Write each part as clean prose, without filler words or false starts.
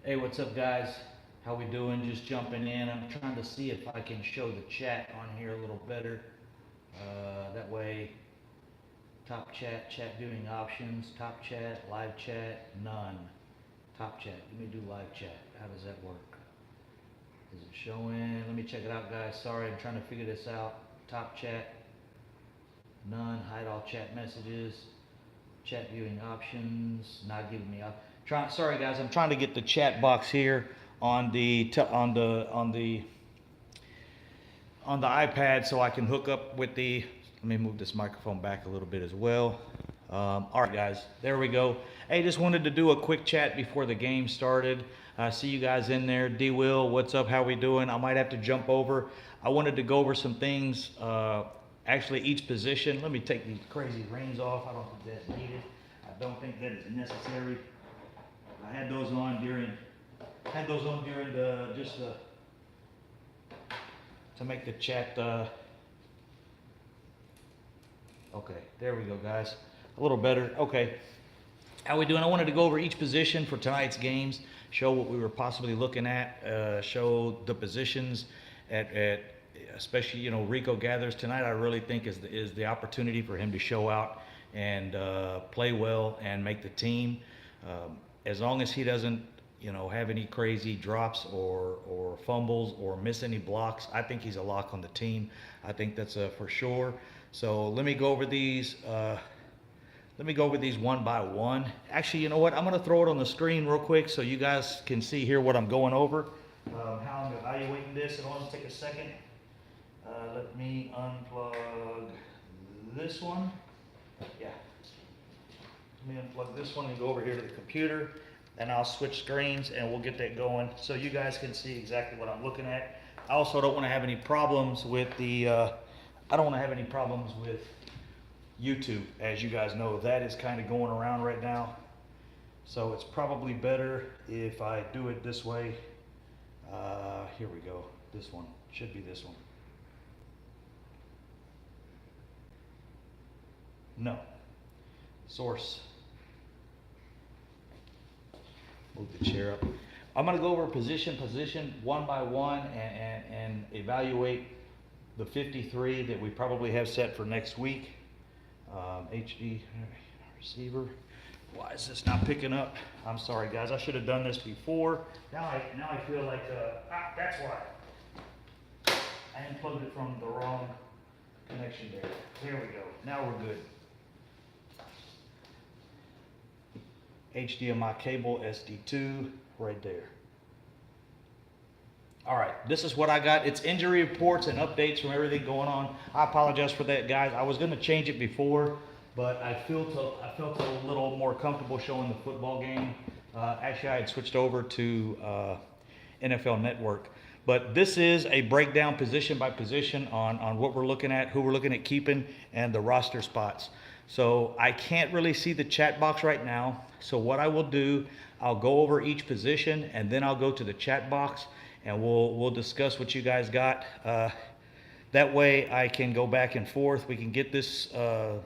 Hey, what's up, guys? How we doing? Just jumping in. I'm trying to see if I can show the chat on here a little better. That way, top chat, chat viewing options, top chat, live chat, none. Top chat. Let me do live chat. How does that work? Is it showing? Let me check it out, guys. Sorry, I'm trying to figure this out. Top chat, none. Hide all chat messages. Chat viewing options, not giving me up. Sorry guys, I'm trying to get the chat box here on the on the iPad so I can hook up with the. Let me move this microphone back a little bit as well. All right, guys, there we go. Hey, just wanted to do a quick chat before the game started. See you guys in there. D. Will, what's up? How we doing? I might have to jump over. I wanted to go over some things. Actually, each position. Let me take these crazy reins off. I don't think that's needed. I don't think that is necessary. I had those on during the just to make the chat. Okay, there we go, guys. A little better. Okay. How we doing? I wanted to go over each position for tonight's games, show what we were possibly looking at, show the positions at especially, Rico gathers tonight. I really think is the opportunity for him to show out and play well and make the team. As long as he doesn't, have any crazy drops or fumbles or miss any blocks, I think he's a lock on the team. I think that's for sure. So let me go over these. Let me go over these one by one. Actually, you know what? I'm going to throw it on the screen real quick so you guys can see here what I'm going over, how I'm evaluating this. It'll only take a second. Let me unplug this one. Yeah. Let me unplug this one and go over here to the computer, and I'll switch screens and we'll get that going so you guys can see exactly what I'm looking at. I also don't want to have any problems with the, I don't want to have any problems with YouTube. As you guys know, that is kind of going around right now. So it's probably better if I do it this way. Here we go. This one should be this one. No. Source. Move the chair up. I'm going to go over position one by one and evaluate the 53 that we probably have set for next week. HD receiver. Why is this not picking up? I'm sorry, guys. I should have done this before. Now I feel like that's why I unplugged it from the wrong connection there. There we go. Now we're good. HDMI cable, SD2, right there. All right, this is what I got. It's injury reports and updates from everything going on. I apologize for that, guys. I was going to change it before, but I felt a little more comfortable showing the football game. Actually, I had switched over to NFL Network. But this is a breakdown position by position on what we're looking at, who we're looking at keeping, and the roster spots. So I can't really see the chat box right now. So what I will do, I'll go over each position, and then I'll go to the chat box, and we'll discuss what you guys got. That way I can go back and forth. We can get this, kind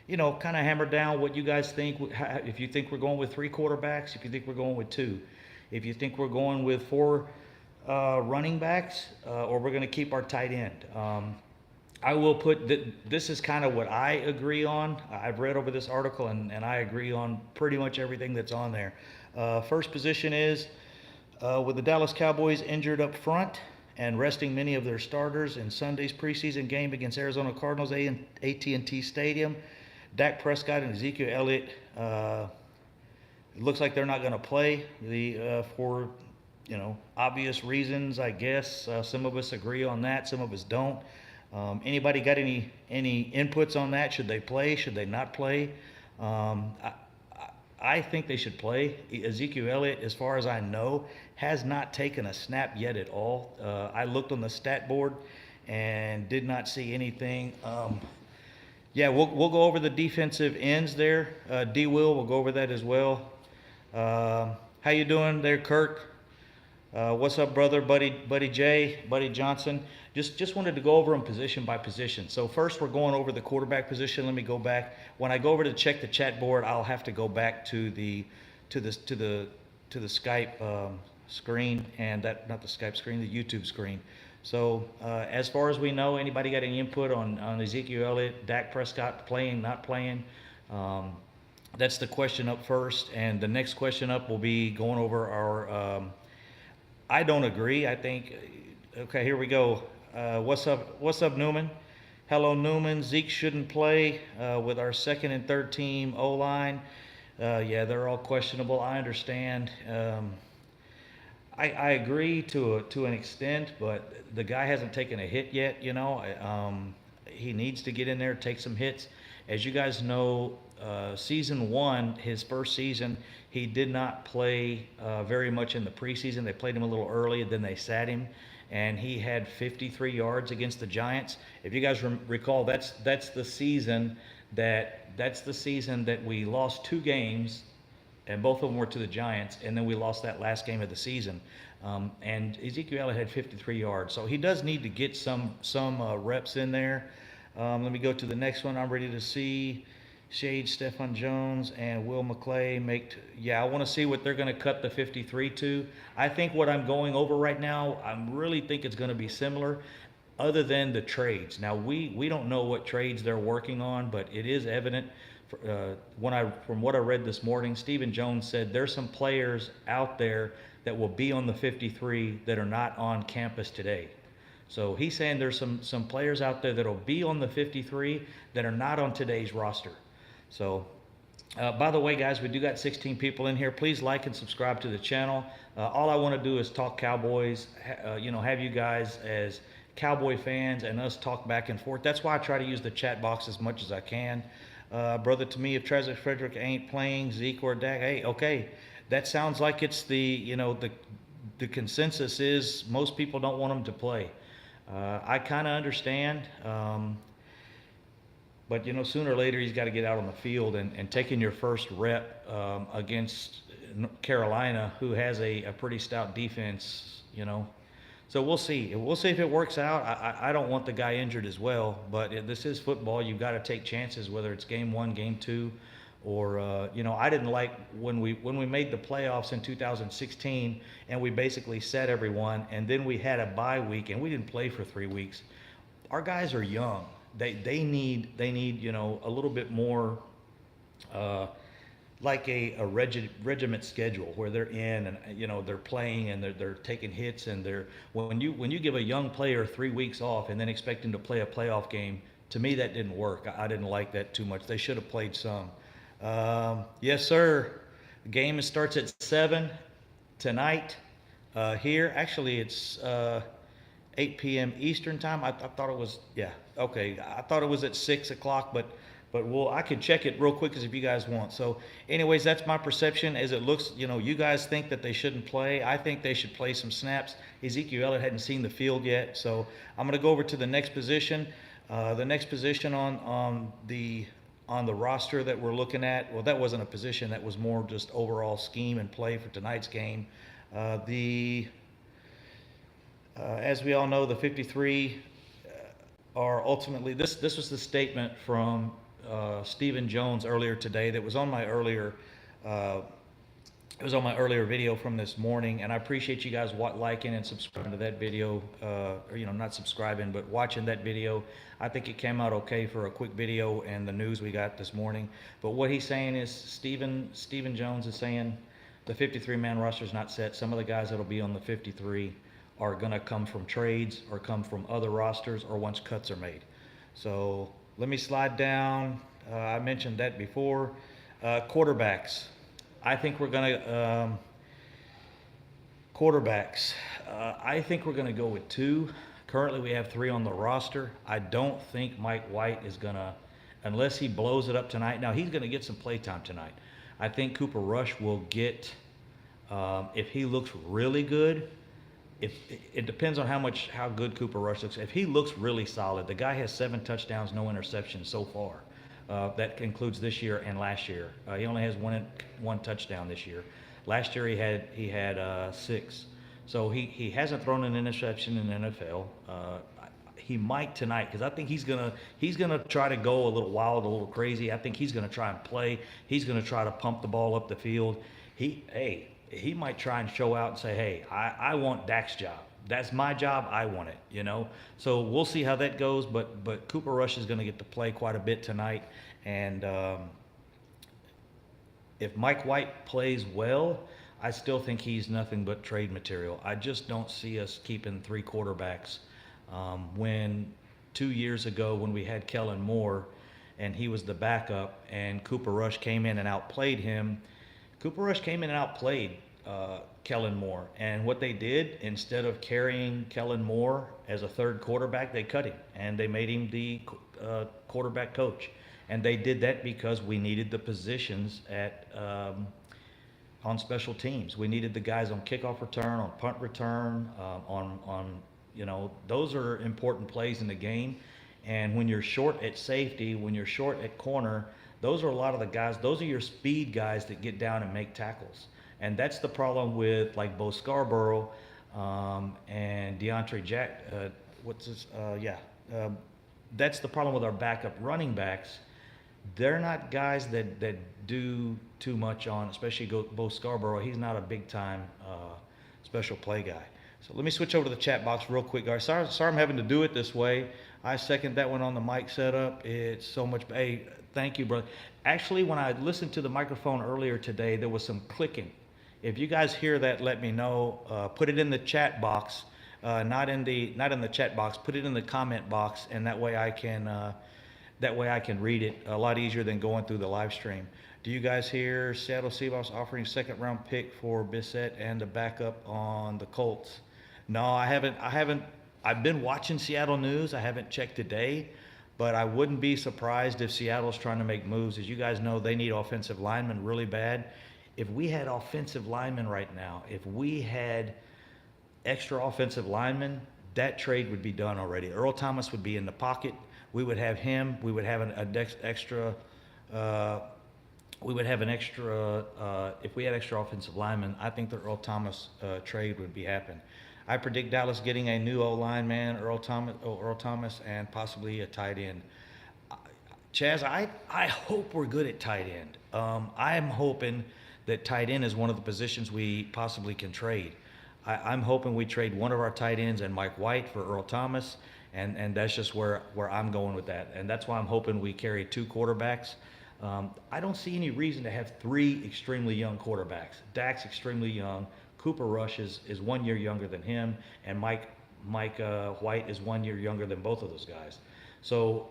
of hammered down what you guys think. If you think we're going with 3 quarterbacks, if you think we're going with 2, if you think we're going with 4 running backs, or we're going to keep our tight end. I will put this is kind of what I agree on. I've read over this article and I agree on pretty much everything that's on there. First position is with the Dallas Cowboys injured up front and resting many of their starters in Sunday's preseason game against Arizona Cardinals AT&T Stadium. Dak Prescott and Ezekiel Elliott, it looks like they're not going to play for obvious reasons, I guess. Some of us agree on that, some of us don't. Anybody got any inputs on that? Should they play? Should they not play? I think they should play. Ezekiel Elliott, as far as I know, has not taken a snap yet at all. I looked on the stat board and did not see anything. Yeah, we'll go over the defensive ends there. D. Will, we'll go over that as well. How you doing there, Kirk? What's up, brother? Buddy Jay, Buddy Johnson. Just wanted to go over them position by position. So first we're going over the quarterback position. Let me go back. When I go over to check the chat board, I'll have to go back to the Skype screen, and that, not the Skype screen, the YouTube screen. So as far as we know, anybody got any input on Ezekiel Elliott, Dak Prescott playing, not playing? That's the question up first, and the next question up will be going over our. I don't agree. I think. Okay, here we go. What's up? What's up, Newman? Hello, Newman. Zeke shouldn't play with our second and third team O line. Yeah, they're all questionable. I understand. I agree to an extent, but the guy hasn't taken a hit yet. You know, he needs to get in there, take some hits. As you guys know, season one, his first season, he did not play very much in the preseason. They played him a little early, and then they sat him, and he had 53 yards against the Giants. If you guys recall, that's the season that we lost 2 games, and both of them were to the Giants, and then we lost that last game of the season. And Ezekiel Elliott had 53 yards, so he does need to get some reps in there. Let me go to the next one. I'm ready to see Shade, Stephon Jones, and Will McClay yeah, I want to see what they're going to cut the 53 to. I think what I'm going over right now, I really think it's going to be similar, other than the trades. Now, we don't know what trades they're working on, but it is evident from what I read this morning, Stephen Jones said there's some players out there that will be on the 53 that are not on campus today. So he's saying there's some players out there that'll be on the 53 that are not on today's roster. So, by the way, guys, we do got 16 people in here. Please like and subscribe to the channel. All I want to do is talk Cowboys, have you guys as Cowboy fans and us talk back and forth. That's why I try to use the chat box as much as I can. Brother, to me, if Travis Frederick ain't playing, Zeke or Dak, hey, okay. That sounds like it's the consensus is most people don't want him to play. I kind of understand, but sooner or later he's got to get out on the field, and taking your first rep against Carolina, who has a pretty stout defense, So we'll see. We'll see if it works out. I don't want the guy injured as well, but this is football. You've got to take chances, whether it's game 1, game 2, or I didn't like when we made the playoffs in 2016 and we basically set everyone, and then we had a bye week and we didn't play for 3 weeks. Our guys are young. They need a little bit more like a regiment schedule where they're in and they're playing and they're taking hits, and when you give a young player 3 weeks off and then expect him to play a playoff game, to me that didn't work. I didn't like that too much. They should have played some. Yes, sir. The game starts at 7 tonight here. Actually, it's 8 p.m. Eastern time. I thought it was, yeah, okay. I thought it was at 6 o'clock, but I can check it real quick if you guys want. So anyways, that's my perception as it looks. You guys think that they shouldn't play. I think they should play some snaps. Ezekiel Elliott hadn't seen the field yet, so I'm going to go over to the next position. The next position on the roster that we're looking at, well, that wasn't a position. That was more just overall scheme and play for tonight's game. As we all know, the 53 are ultimately, this was the statement from Stephen Jones earlier today that was on my earlier video from this morning, and I appreciate you guys liking and subscribing to that video, or not subscribing but watching that video. I think it came out okay for a quick video and the news we got this morning. But what he's saying is, Stephen Jones is saying the 53-man roster is not set. Some of the guys that'll be on the 53 are going to come from trades or come from other rosters or once cuts are made. So let me slide down. I mentioned that before. Quarterbacks. I think we're going to quarterbacks. I think we're going to go with 2. Currently, we have 3 on the roster. I don't think Mike White is going to, unless he blows it up tonight. Now, he's going to get some play time tonight. I think Cooper Rush will get, if he looks really good, it depends on how good Cooper Rush looks. If he looks really solid, the guy has 7 touchdowns, no interceptions so far. That includes this year and last year. He only has one touchdown this year. Last year he had 6. So he hasn't thrown an interception in the NFL. He might tonight, because I think he's gonna try to go a little wild, a little crazy. I think he's gonna try and play. He's gonna try to pump the ball up the field. he might try and show out and say, hey, I want Dak's job. That's my job. I want it, you know. So we'll see how that goes. But Cooper Rush is going to get to play quite a bit tonight. And if Mike White plays well, I still think he's nothing but trade material. I just don't see us keeping three quarterbacks. When 2 years ago, when we had Kellen Moore and he was the backup and Cooper Rush came in and outplayed him, Cooper Rush came in and outplayed Kellen Moore. And what they did, instead of carrying Kellen Moore as a third quarterback, they cut him and they made him the quarterback coach. And they did that because we needed the positions at on special teams. We needed the guys on kickoff return, on punt return, on you know, those are important plays in the game. And when you're short at safety, when you're short at corner, those are a lot of the guys, those are your speed guys that get down and make tackles. And that's the problem with like Bo Scarborough and DeAndre Jack, that's the problem with our backup running backs. They're not guys that do too much on, especially Bo Scarborough. He's not a big time special play guy. So let me switch over to the chat box real quick, guys. Sorry I'm having to do it this way. I second that one on the mic setup. It's so much. Hey, thank you, brother. Actually, when I listened to the microphone earlier today, there was some clicking. If you guys hear that, let me know. Put it in the chat box, not in the chat box. Put it in the comment box, and that way I can read it a lot easier than going through the live stream. Do you guys hear Seattle Seahawks offering second-round pick for Bissett and the backup on the Colts? No, I haven't. I've been watching Seattle news. I haven't checked today, but I wouldn't be surprised if Seattle's trying to make moves. As you guys know, they need offensive linemen really bad. If we had offensive linemen right now, if we had extra offensive linemen, that trade would be done already. Earl Thomas would be in the pocket. We would have him. We would have an extra. If we had extra offensive linemen, I think the Earl Thomas trade would be happening. I predict Dallas getting a new O-line man, Earl Thomas, and possibly a tight end. Chaz, I hope we're good at tight end. I'm hoping that tight end is one of the positions we possibly can trade. I'm hoping we trade one of our tight ends and Mike White for Earl Thomas, and that's just where I'm going with that. And that's why I'm hoping we carry two quarterbacks. I don't see any reason to have three extremely young quarterbacks. Dak's extremely young. Cooper Rush is 1 year younger than him, and Mike White is 1 year younger than both of those guys. So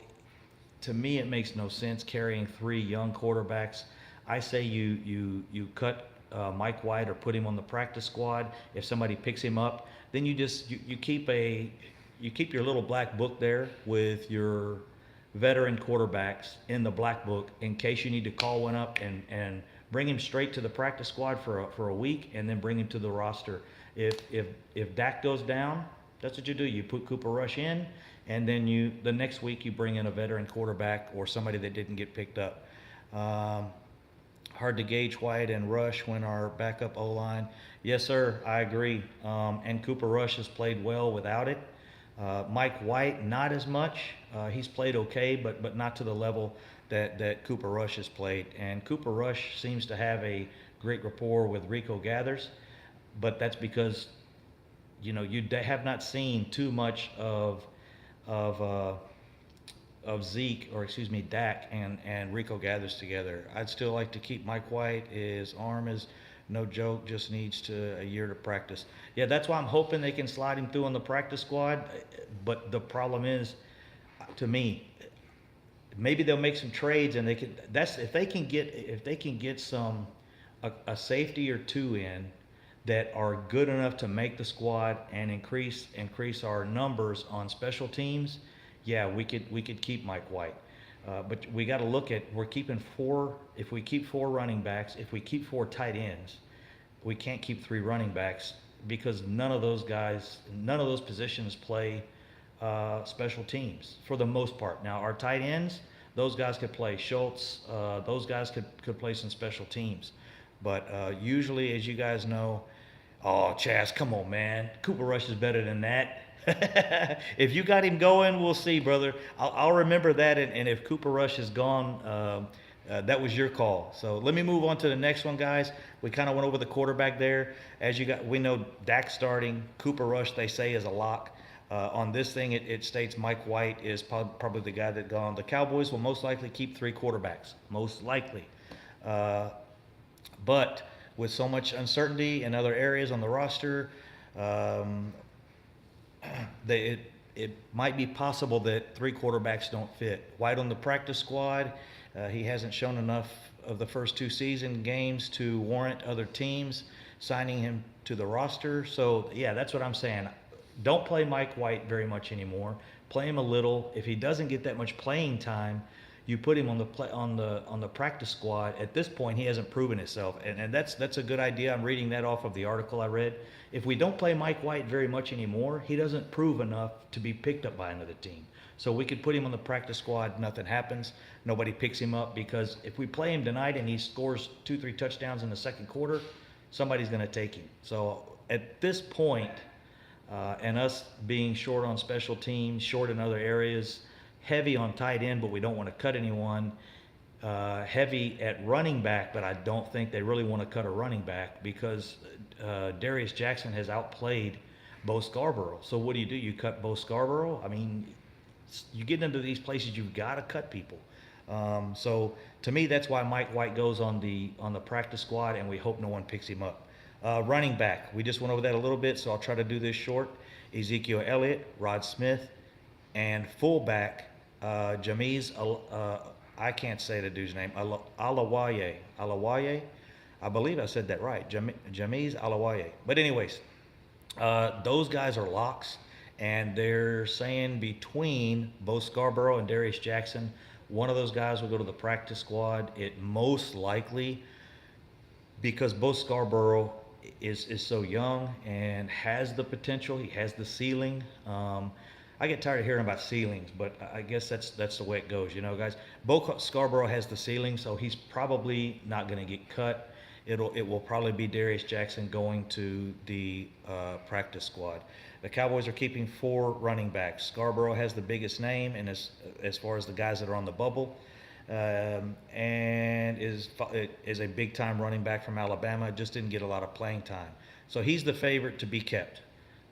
to me, it makes no sense carrying three young quarterbacks. I say you cut Mike White or put him on the practice squad. If somebody picks him up, then you keep your little black book there with your veteran quarterbacks in the black book in case you need to call one up and bring him straight to the practice squad for a week and then bring him to the roster. If Dak goes down, that's what you do. You put Cooper Rush in, and then the next week you bring in a veteran quarterback or somebody that didn't get picked up. Hard to gauge White and Rush when our backup O-line. Yes, sir, I agree. And Cooper Rush has played well without it. Mike White, not as much. He's played okay, but not to the level that Cooper Rush has played. And Cooper Rush seems to have a great rapport with Rico Gathers, but that's because, you have not seen too much of Dak and Rico Gathers together. I'd still like to keep Mike White. His arm is no joke, just needs a year to practice. Yeah, that's why I'm hoping they can slide him through on the practice squad. But the problem is, to me, maybe they'll make some trades and if they can get a safety or two in that are good enough to make the squad and increase our numbers on special teams. Yeah, we could keep Mike White. But we got to look at, we're keeping four. If we keep four running backs, if we keep four tight ends, we can't keep three running backs because none of those positions play special teams for the most part. Now our tight ends, those guys could play. Schultz, those guys could play some special teams. But usually, as you guys know, oh, Chaz, come on, man. Cooper Rush is better than that. If you got him going, we'll see, brother. I'll remember that. And if Cooper Rush is gone, That was your call. So let me move on to the next one, guys. We kind of went over the quarterback there. As you got, we know Dak starting. Cooper Rush, they say, is a lock. On this thing, it states Mike White is probably the guy that gone. The Cowboys will most likely keep 3 quarterbacks, most likely. Uh, but with so much uncertainty in other areas on the roster, um, it might be possible that 3 quarterbacks don't fit. White on the practice squad, he hasn't shown enough of the first 2 season games to warrant other teams signing him to the roster. So yeah, that's what I'm saying. Don't play Mike White very much anymore. Play him a little. If he doesn't get that much playing time, you put him on the practice squad. At this point, he hasn't proven himself, and that's a good idea. I'm reading that off of the article I read. If we don't play Mike White very much anymore, he doesn't prove enough to be picked up by another team. So we could put him on the practice squad. Nothing happens. Nobody picks him up, because if we play him tonight and he scores 2-3 touchdowns in the second quarter, somebody's going to take him. So at this point, and us being short on special teams, short in other areas, heavy on tight end, but we don't want to cut anyone. Heavy at running back, but I don't think they really want to cut a running back, because Darius Jackson has outplayed Bo Scarborough. So what do? You cut Bo Scarborough? I mean, you get into these places, you've got to cut people. So to me, that's why Mike White goes on the practice squad, and we hope no one picks him up. Running back, we just went over that a little bit, so I'll try to do this short. Ezekiel Elliott, Rod Smith, and fullback Jameez, I can't say the dude's name, Alawaye. I believe I said that right, Jameez Alawaye. But anyways, those guys are locks, and they're saying between Bo Scarborough and Darius Jackson, one of those guys will go to the practice squad. It most likely, because Bo Scarborough is so young and has the potential, he has the ceiling. I get tired of hearing about ceilings, but I guess that's the way it goes, you know, guys. Bo Scarborough has the ceiling, so he's probably not going to get cut. It will probably be Darius Jackson going to the practice squad. The Cowboys are keeping 4 running backs. Scarborough has the biggest name, and as far as the guys that are on the bubble, and is a big time running back from Alabama. Just didn't get a lot of playing time, so he's the favorite to be kept.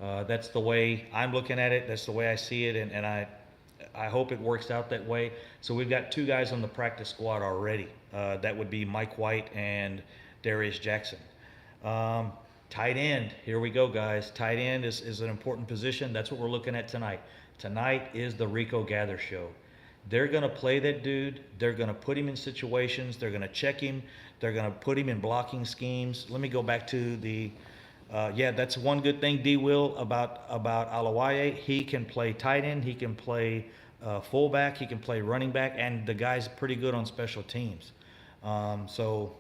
That's the way I'm looking at it. That's the way I see it, and I hope it works out that way. So we've got 2 guys on the practice squad already. That would be Mike White and Darius Jackson. Tight end, here we go, guys. Tight end is an important position. That's what we're looking at tonight. Tonight is the Rico Gather show. They're going to play that dude. They're going to put him in situations. They're going to check him. They're going to put him in blocking schemes. Let me go back to the yeah, that's one good thing, D. Will, about Alawaye. He can play tight end. He can play fullback. He can play running back, and the guy's pretty good on special teams. So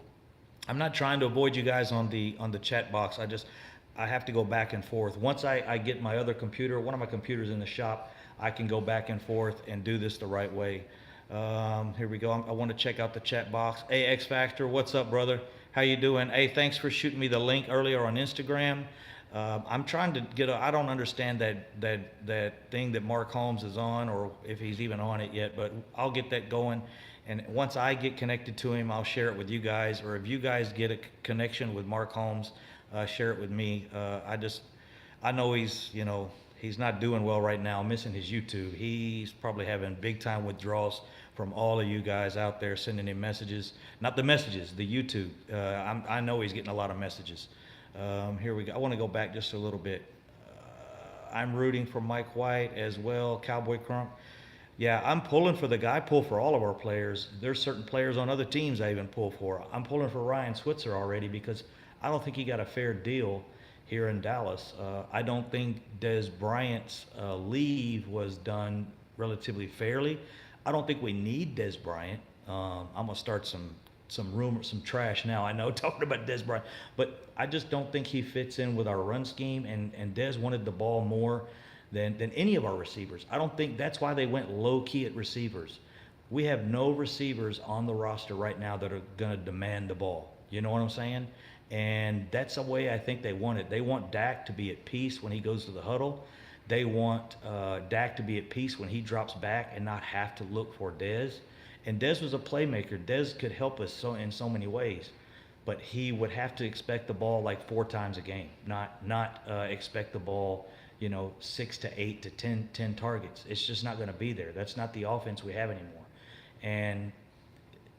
I'm not trying to avoid you guys on the chat box. I have to go back and forth. Once I get my other computer, one of my computers in the shop, I can go back and forth and do this the right way. Here we go. I want to check out the chat box. Hey, X Factor, what's up, brother? How you doing? Hey, thanks for shooting me the link earlier on Instagram. I'm trying to get I don't understand that thing that Mark Holmes is on, or if he's even on it yet, but I'll get that going. And once I get connected to him, I'll share it with you guys. Or if you guys get a connection with Mark Holmes, share it with me. I know he's not doing well right now, missing his YouTube. He's probably having big time withdrawals from all of you guys out there sending him messages. Not the messages, the YouTube. I know he's getting a lot of messages. Here we go. I want to go back just a little bit. I'm rooting for Mike White as well, Cowboy Crump. Yeah, I'm pulling for the guy. I pull for all of our players. There's certain players on other teams I even pull for. I'm pulling for Ryan Switzer already, because I don't think he got a fair deal here in Dallas. I don't think Des Bryant's leave was done relatively fairly. I don't think we need Des Bryant. I'm gonna start some rumors, some trash now. I know, talking about Des Bryant, but I just don't think he fits in with our run scheme. And Des wanted the ball more than any of our receivers. I don't think that's why they went low key at receivers. We have no receivers on the roster right now that are gonna demand the ball. You know what I'm saying? And that's the way I think they want it. They want Dak to be at peace when he goes to the huddle. They want Dak to be at peace when he drops back and not have to look for Dez. And Dez was a playmaker. Dez could help us so in so many ways, but he would have to expect the ball like 4 times a game, not expect the ball, 6 to 8 to 10 targets. It's just not going to be there. That's not the offense we have anymore. And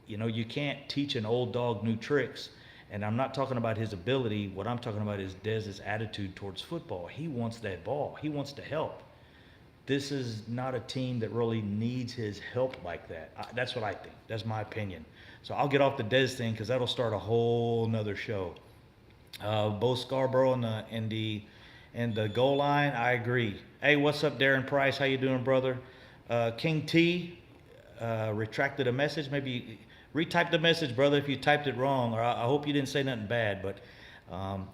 you can't teach an old dog new tricks. And I'm not talking about his ability. What I'm talking about is Dez's attitude towards football. He wants that ball. He wants to help. This is not a team that really needs his help like that. That's what I think. That's my opinion. So I'll get off the Dez thing because that'll start a whole nother show. Both Scarborough and the goal line, I agree. Hey, what's up, Darren Price? How you doing, brother? King T retracted a message. Maybe retype the message, brother, if you typed it wrong. Or I hope you didn't say nothing bad. But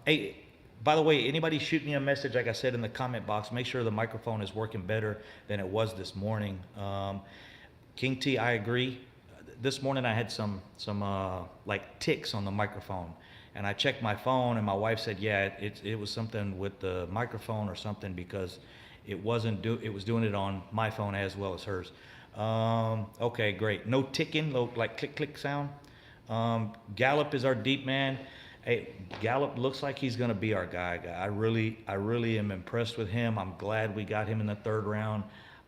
hey, by the way, anybody shoot me a message, like I said in the comment box, make sure the microphone is working better than it was this morning. King T, I agree. This morning I had some like ticks on the microphone, and I checked my phone, and my wife said, yeah, it was something with the microphone or something, because it was doing it on my phone as well as hers. Okay, great. No ticking, no like click click sound. Gallup is our deep man. Hey, Gallup looks like he's going to be our guy. I really am impressed with him. I'm glad we got him in the 3rd round.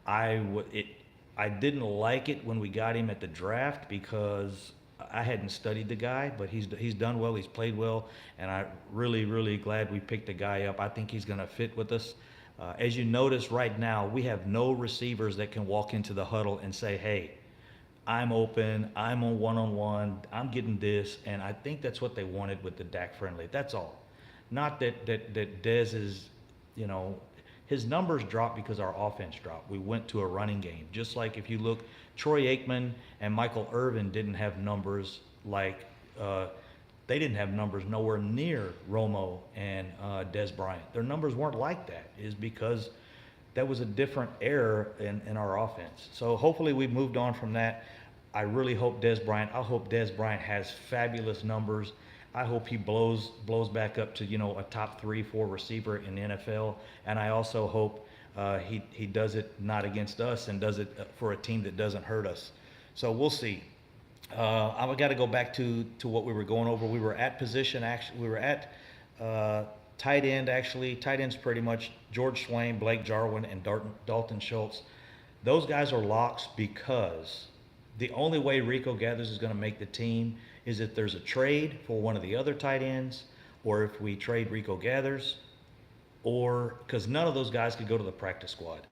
I didn't like it when we got him at the draft because I hadn't studied the guy, but he's done well. He's played well, and I really glad we picked the guy up. I think he's going to fit with us. As you notice right now, we have no receivers that can walk into the huddle and say, hey, I'm open, I'm on one-on-one, I'm getting this, and I think that's what they wanted with the Dak Friendly. That's all. Not that Dez is, his numbers dropped because our offense dropped. We went to a running game. Just like if you look, Troy Aikman and Michael Irvin didn't have numbers like, they didn't have numbers nowhere near Romo and Dez Bryant. Their numbers weren't like that. Is because that was a different era in our offense. So hopefully we've moved on from that. I really hope Dez Bryant. I hope Dez Bryant has fabulous numbers. I hope he blows back up to a top 3-4 receiver in the NFL. And I also hope he does it not against us and does it for a team that doesn't hurt us. So we'll see. I've got to go back to what we were going over. We were at position. Actually, we were at tight end. Actually, tight end's pretty much George Swain, Blake Jarwin, and Dalton Schultz. Those guys are locks because the only way Rico Gathers is going to make the team is if there's a trade for one of the other tight ends, or if we trade Rico Gathers, or because none of those guys could go to the practice squad.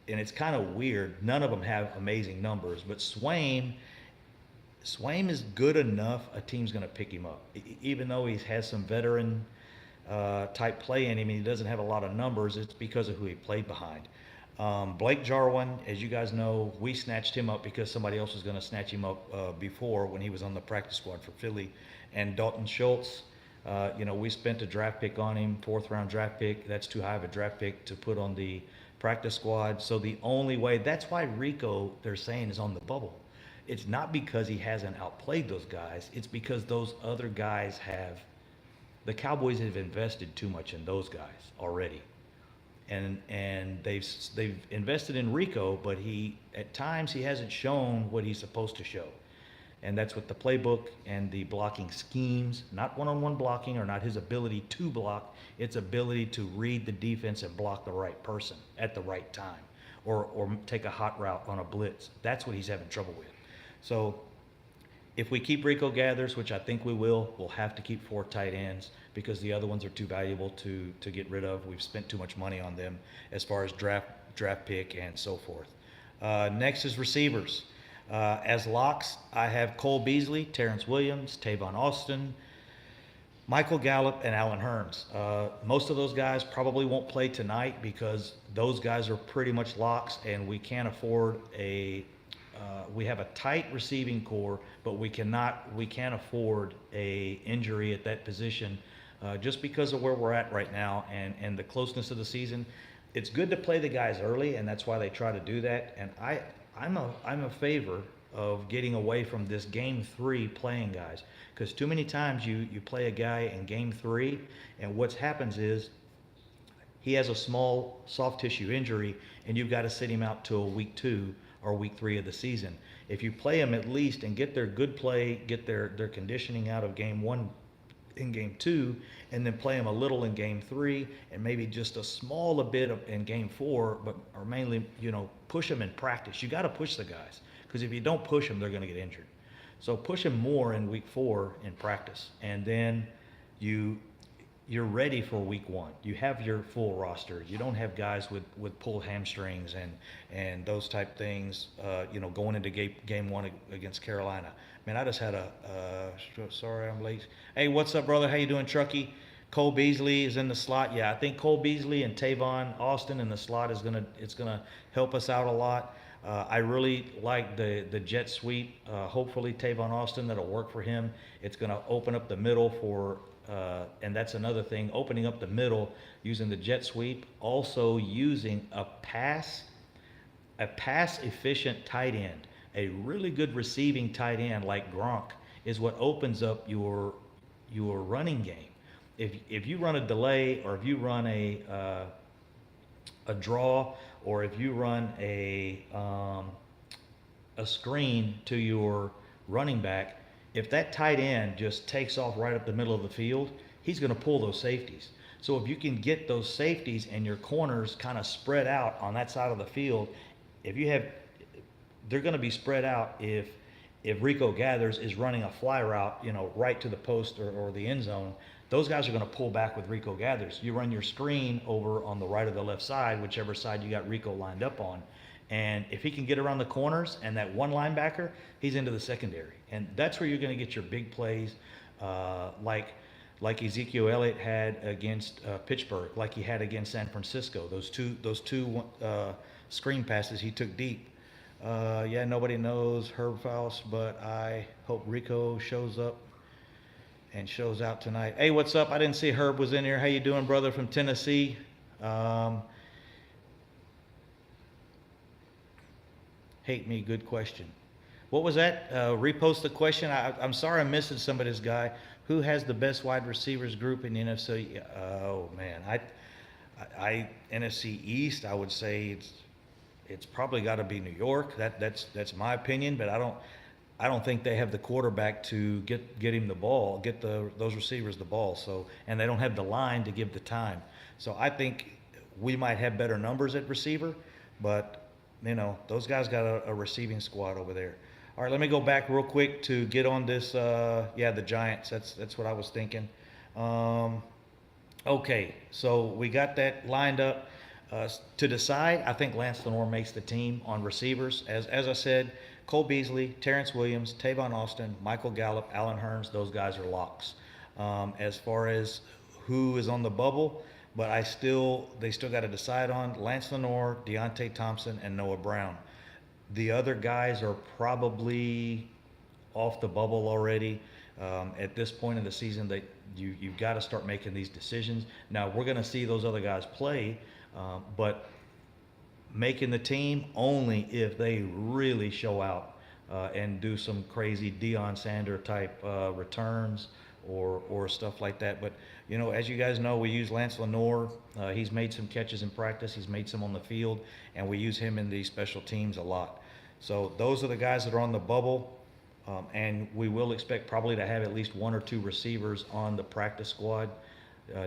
And it's kind of weird. None of them have amazing numbers, but Swain is good enough. A team's going to pick him up, even though he has some veteran type play in him, and he doesn't have a lot of numbers. It's because of who he played behind. Blake Jarwin, as you guys know, we snatched him up because somebody else was going to snatch him up before when he was on the practice squad for Philly. And Dalton Schultz, we spent a draft pick on him, 4th round draft pick. That's too high of a draft pick to put on the practice squad. So the only way, that's why Rico, they're saying, is on the bubble. It's not because he hasn't outplayed those guys. It's because those other guys the Cowboys have invested too much in those guys already. And they've invested in Rico, but at times he hasn't shown what he's supposed to show. And that's with the playbook and the blocking schemes, not one-on-one blocking or not his ability to block, it's ability to read the defense and block the right person at the right time, or take a hot route on a blitz. That's what he's having trouble with. So if we keep Rico Gathers, which I think we will, we'll have to keep 4 tight ends because the other ones are too valuable to get rid of. We've spent too much money on them as far as draft pick and so forth. Next is receivers. As locks, I have Cole Beasley, Terrence Williams, Tavon Austin, Michael Gallup, and Allen Hurns. Most of those guys probably won't play tonight because those guys are pretty much locks, and we can't afford we have a tight receiving core, but we can't afford a injury at that position just because of where we're at right now and the closeness of the season. It's good to play the guys early, and that's why they try to do that. And I'm a favor of getting away from this game 3 playing guys, because too many times you play a guy in game 3, and what happens is he has a small soft tissue injury, and you've got to sit him out till week 2 or week 3 of the season. If you play them at least and get their good play, get their conditioning out of game 1 in game 2, and then play them a little in game 3, and maybe just a small a bit in game 4, but or mainly, push them in practice. You got to push the guys, because if you don't push them, they're going to get injured. So push them more in week 4 in practice, and then you're ready for week 1. You have your full roster. You don't have guys with pulled hamstrings and those type things. Going into game 1 against Carolina. Man, I just had sorry I'm late. Hey, what's up, brother? How you doing, Truckee? Cole Beasley is in the slot. Yeah, I think Cole Beasley and Tavon Austin in the slot it's gonna help us out a lot. I really like the jet sweep. Hopefully Tavon Austin, that'll work for him. It's gonna open up the middle for. And that's another thing, opening up the middle using the jet sweep, also using a pass efficient tight end. A really good receiving tight end like Gronk is what opens up your running game. If you run a delay, or if you run a draw, or if you run a screen to your running back, if that tight end just takes off right up the middle of the field, he's going to pull those safeties. So if you can get those safeties and your corners kind of spread out on that side of the field, they're going to be spread out if Rico Gathers is running a fly route, right to the post or the end zone. Those guys are going to pull back with Rico Gathers. You run your screen over on the right or the left side, whichever side you got Rico lined up on. And if he can get around the corners and that one linebacker, he's into the secondary. And that's where you're going to get your big plays, like Ezekiel Elliott had against Pittsburgh, like he had against San Francisco. Those two screen passes he took deep. Yeah, nobody knows Herb Faust, but I hope Rico shows up and shows out tonight. Hey, what's up? I didn't see Herb was in here. How you doing, brother, from Tennessee? Hate me, good question. What was that? Repost the question. I'm sorry I'm missing somebody's guy. Who has the best wide receivers group in the NFC? Oh man, I NFC East. I would say it's probably got to be New York. That's my opinion, but I don't think they have the quarterback to get him the ball, get those receivers the ball. So, and they don't have the line to give the time. So I think we might have better numbers at receiver, but those guys got a receiving squad over there. All right, let me go back real quick to get on this. The Giants. That's what I was thinking. Okay, so we got that lined up. To decide, I think Lance Lenore makes the team on receivers. As I said, Cole Beasley, Terrence Williams, Tavon Austin, Michael Gallup, Allen Hurns, those guys are locks. As far as who is on the bubble, but they still got to decide on Lance Lenore, Deontay Thompson, and Noah Brown. The other guys are probably off the bubble already. At this point in the season, you've got to start making these decisions. Now, we're going to see those other guys play, but making the team only if they really show out and do some crazy Deion Sanders type returns or stuff like that. But as you guys know, we use Lance Lenore. He's made some catches in practice. He's made some on the field, and we use him in these special teams a lot. So those are the guys that are on the bubble, and we will expect probably to have at least one or two receivers on the practice squad,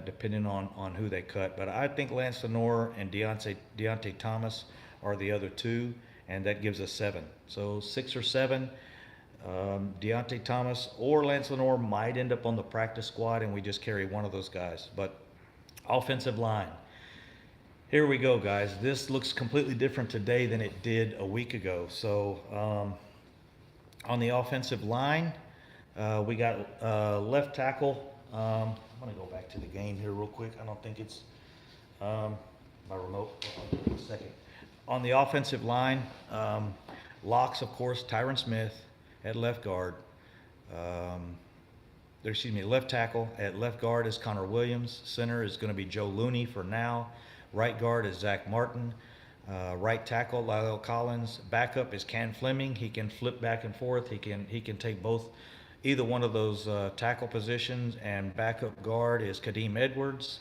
depending on who they cut. But I think Lance Lenore and Deontay Thomas are the other two, and that gives us 7. So 6 or 7. Deontay Thomas or Lance Lenore might end up on the practice squad, and we just carry one of those guys. But offensive line. Here we go, guys. This looks completely different today than it did a week ago. So on the offensive line, we got left tackle. I'm going to go back to the game here real quick. I don't think it's my remote. I'll give it a second. On the offensive line, locks, of course, Tyron Smith at left guard. Left tackle. At left guard is Connor Williams. Center is going to be Joe Looney for now. Right guard is Zach Martin. Right tackle, Lyle Collins. Backup is Can Fleming. He can flip back and forth. He can take either one of those tackle positions. And backup guard is Kadeem Edwards.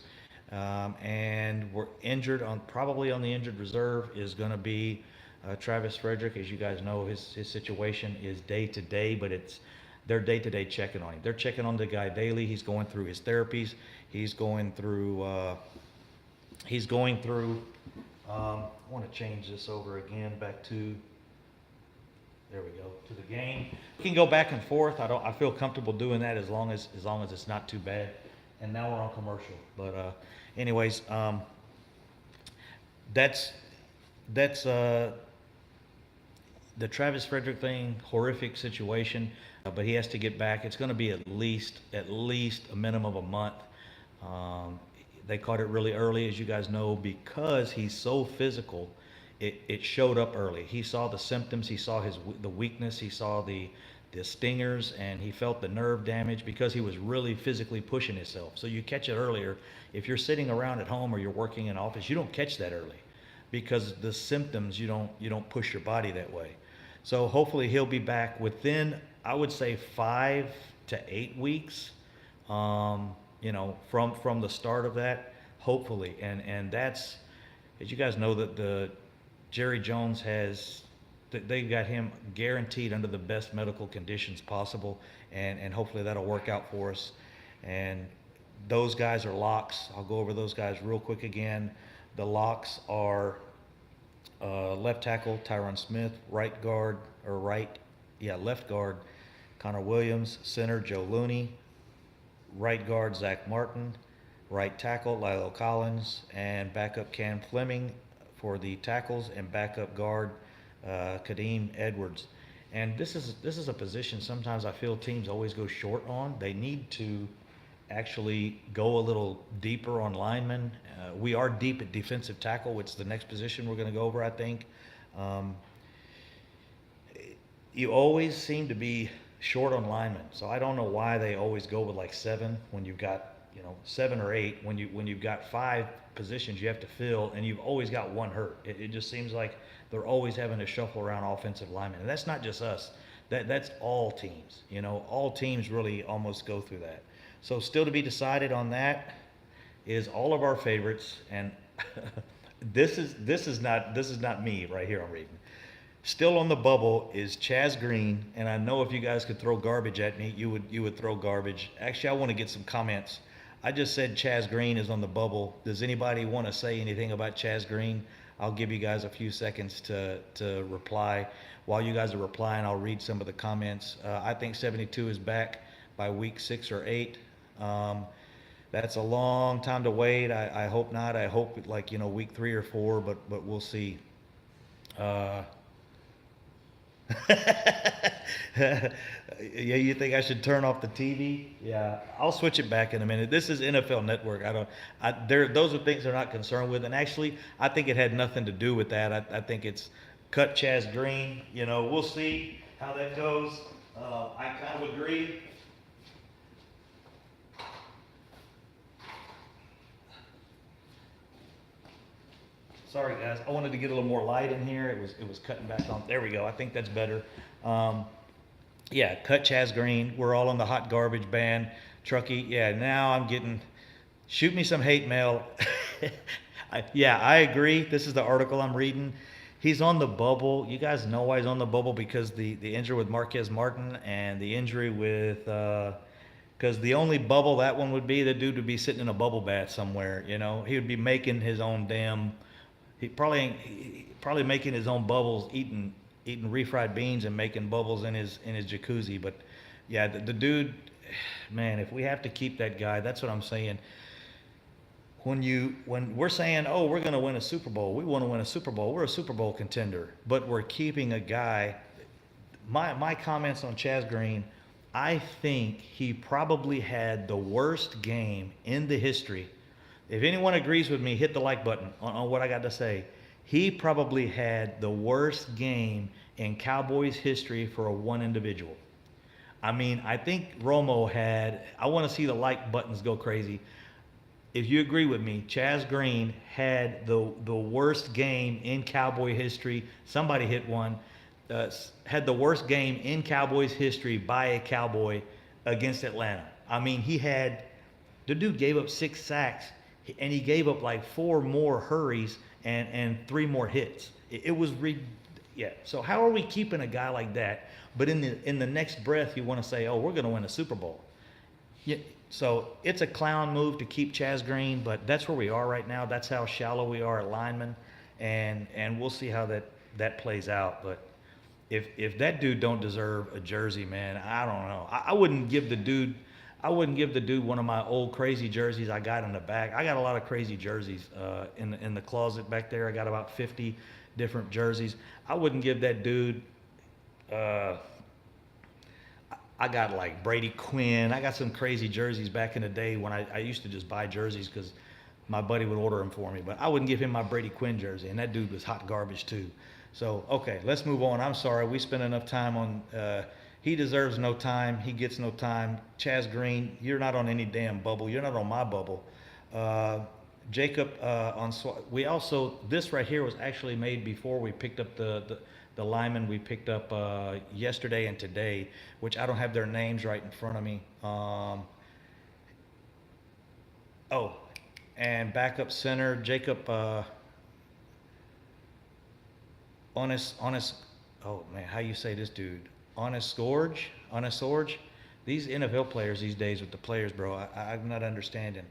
And we're injured probably on the injured reserve is going to be Travis Frederick, as you guys know, his situation is day to day, but they're day to day checking on him. They're checking on the guy daily. He's going through his therapies. He's going through. He's going through. I want to change this over again back to. There we go, to the game. We can go back and forth. I feel comfortable doing that as long as it's not too bad. And now we're on commercial. But anyways, that's the Travis Frederick thing, horrific situation. But he has to get back. It's going to be at least a minimum of a month. They caught it really early, as you guys know, because he's so physical. It showed up early. He saw the symptoms. He saw the weakness. He saw the stingers, and he felt the nerve damage because he was really physically pushing himself. So you catch it earlier. If you're sitting around at home or you're working in office, you don't catch that early because the symptoms, you don't push your body that way. So hopefully he'll be back within, I would say, 5 to 8 weeks. From the start of that, hopefully, and that's, as you guys know, that the Jerry Jones they got him guaranteed under the best medical conditions possible, and hopefully that'll work out for us. And those guys are locks. I'll go over those guys real quick again. The locks are left tackle Tyron Smith, left guard Connor Williams, center Joe Looney, right guard Zach Martin, right tackle Lilo Collins, and backup Cam Fleming for the tackles, and backup guard Kadeem Edwards. And this is a position sometimes I feel teams always go short on. They need to actually go a little deeper on linemen. We are deep at defensive tackle, which is the next position we're going to go over, I think. You always seem to be short on linemen, so I don't know why they always go with like 7 when you've got 7 or 8 when you've got 5 positions you have to fill, and you've always got one hurt. It just seems like they're always having to shuffle around offensive linemen, and that's not just us. That's all teams. All teams really almost go through that. So still to be decided on that is all of our favorites, and this is not me right here I'm reading. Still on the bubble is Chaz Green, and I know if you guys could throw garbage at me, you would throw garbage. Actually, I want to get some comments. I just said Chaz Green is on the bubble. Does anybody want to say anything about Chaz Green? I'll give you guys a few seconds to reply. While you guys are replying, I'll read some of the comments. I think 72 is back by week 6 or 8. That's a long time to wait. I hope not. I hope week 3 or 4, but we'll see. Yeah, you think I should turn off the TV? Yeah, I'll switch it back in a minute. This is NFL Network. Those are things they're not concerned with, and actually, I think it had nothing to do with that. I think it's cut Chaz Green. We'll see how that goes. I kind of agree. Sorry guys, I wanted to get a little more light in here. It was cutting back on. There we go. I think that's better. Yeah, cut Chaz Green. We're all on the hot garbage ban. Truckee, yeah, now I'm getting, shoot me some hate mail. I agree. This is the article I'm reading. He's on the bubble. You guys know why he's on the bubble, because the injury with Marquez Martin and the injury with, because the only bubble that one would be, the dude would be sitting in a bubble bath somewhere. He would be making his own damn, he probably making his own bubbles, eating refried beans and making bubbles in his jacuzzi. But yeah, the dude, man, if we have to keep that guy, that's what I'm saying. When we're saying, oh, we're going to win a Super Bowl, we want to win a Super Bowl, we're a Super Bowl contender, but we're keeping a guy. My comments on Chaz Green, I think he probably had the worst game in the history. If anyone agrees with me, hit the like button on what I got to say. He probably had the worst game in Cowboys history for one individual. I mean, I think Romo had, I want to see the like buttons go crazy. If you agree with me, Chaz Green had the worst game in Cowboy history. Somebody hit one. Had the worst game in Cowboys history by a Cowboy against Atlanta. I mean, the dude gave up 6 sacks, and he gave up like 4 more hurries and 3 more hits. It was Yeah. So how are we keeping a guy like that? But in the next breath, you want to say, oh, we're going to win a Super Bowl. Yeah. So it's a clown move to keep Chaz Green, but that's where we are right now. That's how shallow we are at linemen, and we'll see how that plays out. But if that dude don't deserve a jersey, man, I don't know. I wouldn't give the dude. I wouldn't give the dude one of my old crazy jerseys I got in the back. I got a lot of crazy jerseys in the closet back there. I got about 50 different jerseys. I wouldn't give that dude. Uh, I got like Brady Quinn. I got some crazy jerseys back in the day when I used to just buy jerseys because my buddy would order them for me. But I wouldn't give him my Brady Quinn jersey, and that dude was hot garbage too. So okay, let's move on. I'm sorry, we spent enough time on. He deserves no time. He gets no time. Chaz Green, you're not on any damn bubble. You're not on my bubble. Jacob we also, this right here was actually made before we picked up the linemen we picked up yesterday and today, which I don't have their names right in front of me. Oh, and backup center Jacob honest. Oh man, how you say this dude? Honest Sorge. These NFL players these days with the players, bro, I'm not understanding.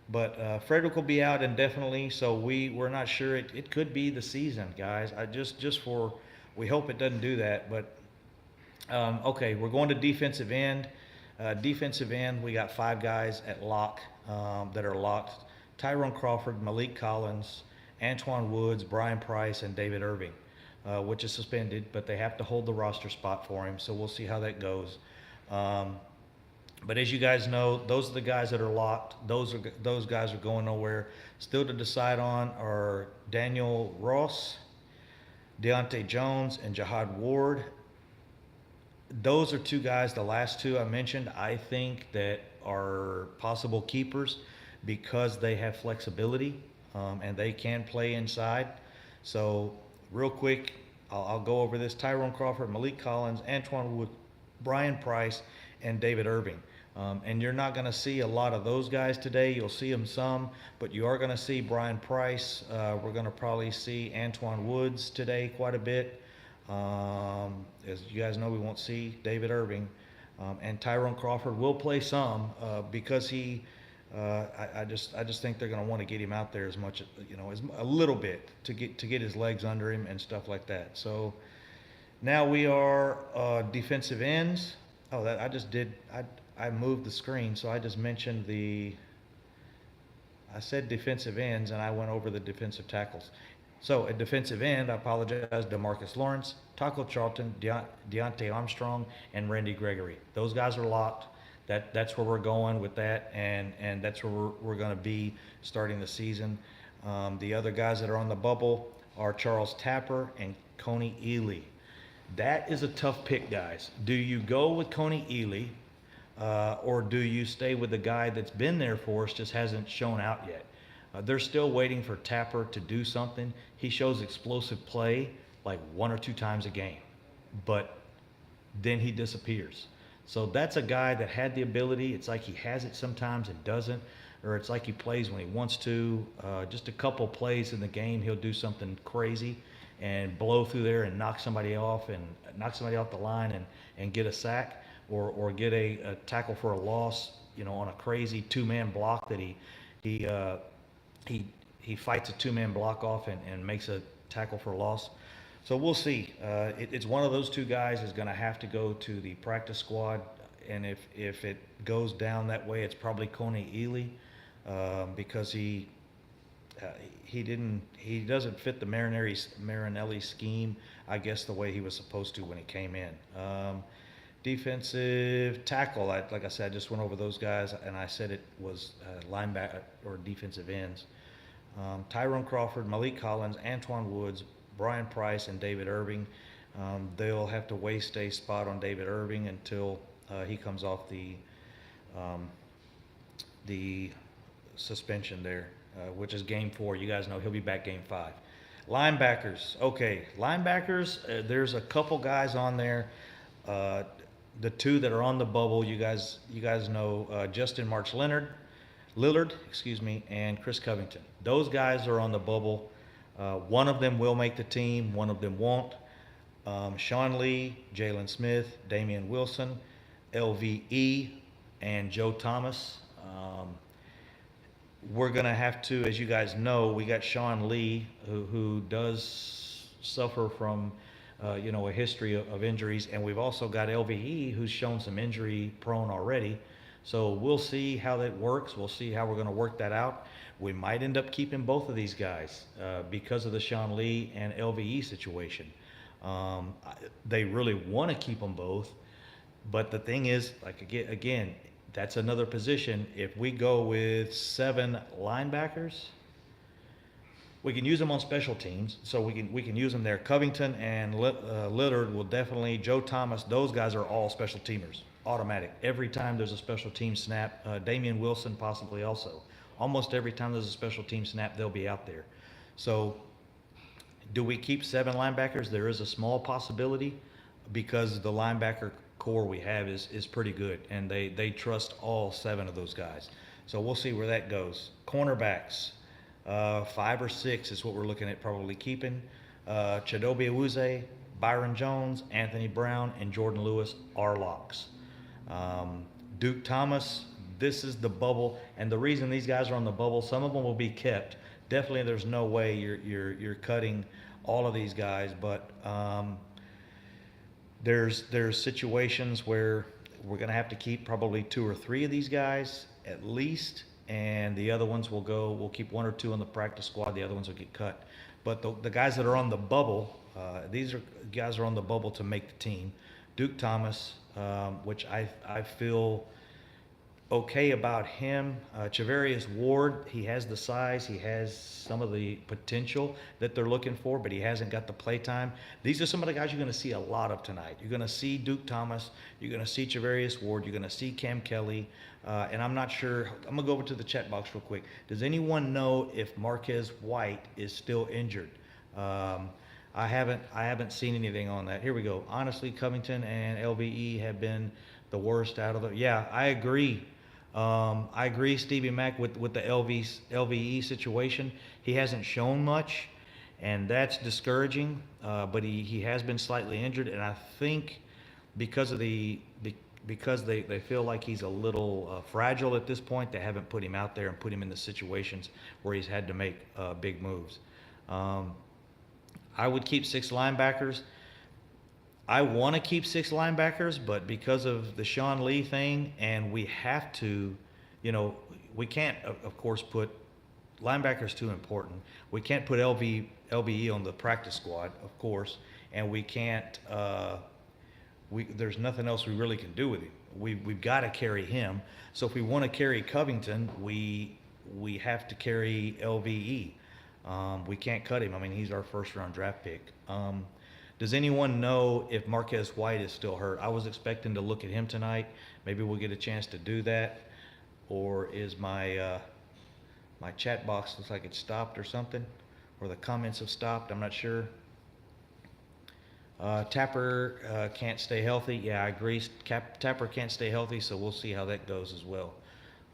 But Frederick will be out indefinitely, so we're not sure. It could be the season, guys. We hope it doesn't do that. But okay, we're going to defensive end. Defensive end, we got 5 guys at lock that are locked: Tyrone Crawford, Malik Collins, Antoine Woods, Brian Price, and David Irving, which is suspended, but they have to hold the roster spot for him. So we'll see how that goes. But as you guys know, those are the guys that are locked. Those guys are going nowhere. Still to decide on are Daniel Ross, Deontay Jones, and Jihad Ward. Those are 2 guys, the last 2 I mentioned, I think that are possible keepers because they have flexibility and they can play inside. So real quick, I'll go over this. Tyrone Crawford, Malik Collins, Antoine Wood, Brian Price, and David Irving. And you're not going to see a lot of those guys today. You'll see them some, but you are going to see Brian Price. We're going to probably see Antoine Woods today quite a bit. As you guys know, we won't see David Irving. And Tyrone Crawford will play some because I just think they're going to want to get him out there as much, as a little bit to get his legs under him and stuff like that. So now we are defensive ends. Oh, that I just did. I moved the screen, so I just mentioned I said defensive ends, and I went over the defensive tackles. So at defensive end, I apologize, DeMarcus Lawrence, Taco Charlton, Deontay Armstrong, and Randy Gregory. Those guys are locked. That's where we're going with that, and that's where we're going to be starting the season. The other guys that are on the bubble are Charles Tapper and Coney Ely. That is a tough pick, guys. Do you go with Coney Ely, or do you stay with the guy that's been there for us, just hasn't shown out yet? They're still waiting for Tapper to do something. He shows explosive play like 1 or 2 times a game, but then he disappears. So that's a guy that had the ability. It's like he has it sometimes and doesn't, or it's like he plays when he wants to. Just a couple plays in the game, he'll do something crazy and blow through there and knock somebody off the line and get a sack or get a tackle for a loss, on a crazy 2-man block that he fights a 2-man block off and makes a tackle for a loss. So we'll see. It's one of those 2 guys is going to have to go to the practice squad, and if it goes down that way, it's probably Coney Ely because he doesn't fit the Marinelli scheme, I guess, the way he was supposed to when he came in. Defensive tackle, like I said, I just went over those guys, and I said it was linebacker or defensive ends. Tyrone Crawford, Malik Collins, Antoine Woods, Brian Price, and David Irving. They'll have to waste a spot on David Irving until he comes off the suspension there, which is game 4. You guys know he'll be back game 5. Linebackers. Okay, linebackers, there's a couple guys on there. The 2 that are on the bubble, you guys know Justin March Lillard, and Chris Covington. Those guys are on the bubble. One of them will make the team, one of them won't. Sean Lee, Jalen Smith, Damian Wilson, LVE, and Joe Thomas. We're going to have to, as you guys know, we got Sean Lee, who does suffer from, a history of injuries, and we've also got LVE, who's shown some injury prone already. So we'll see how that works. We'll see how we're going to work that out. We might end up keeping both of these guys because of the Sean Lee and LVE situation. They really want to keep them both, but the thing is, like again, that's another position. If we go with 7 linebackers, we can use them on special teams, so we can use them there. Covington and Lillard will definitely. Joe Thomas, those guys are all special teamers, automatic. Every time there's a special team snap, Damian Wilson possibly also. Almost every time there's a special team snap, they'll be out there. So, do we keep 7 linebackers? There is a small possibility because the linebacker core we have is pretty good, and they trust all 7 of those guys. So we'll see where that goes. Cornerbacks. 5 or 6 is what we're looking at probably keeping. Chidobe Awuzie, Byron Jones, Anthony Brown, and Jordan Lewis are locks. Duke Thomas, this is the bubble, and the reason these guys are on the bubble, some of them will be kept. Definitely, there's no way you're cutting all of these guys, but there's situations where we're going to have to keep probably 2 or 3 of these guys at least. And the other ones we'll keep 1 or 2 on the practice squad. The other ones will get cut. But the guys that are on the bubble, these are guys are on the bubble to make the team. Duke Thomas, which I feel okay about him. Chavarius Ward, he has the size, he has some of the potential that they're looking for, but he hasn't got the play time. These are some of the guys you're going to see a lot of tonight. You're going to see Duke Thomas, you're going to see Chavarius Ward, you're going to see Cam Kelly, and I'm not sure. I'm going to go over to the chat box real quick. Does anyone know if Marquez White is still injured? I haven't seen anything on that. Here we go. Honestly, Covington and LVE have been the worst out of the. Yeah, I agree. I agree, Stevie Mack, with the LVE situation. He hasn't shown much, and that's discouraging. But he has been slightly injured, and I think because they feel like he's a little fragile at this point, they haven't put him out there and put him in the situations where he's had to make big moves. I would keep 6 linebackers. I want to keep 6 linebackers, but because of the Sean Lee thing, and we have to, we can't, of course, put linebackers too important. We can't put LVE on the practice squad, of course, and we can't. There's nothing else we really can do with him. We've got to carry him. So if we want to carry Covington, we have to carry LVE. We can't cut him. I mean, he's our first-round draft pick. Does anyone know if Marquez White is still hurt? I was expecting to look at him tonight. Maybe we'll get a chance to do that. Or is my chat box looks like it stopped or something? Or the comments have stopped, I'm not sure. Tapper can't stay healthy. Yeah, I agree. Tapper can't stay healthy, so we'll see how that goes as well.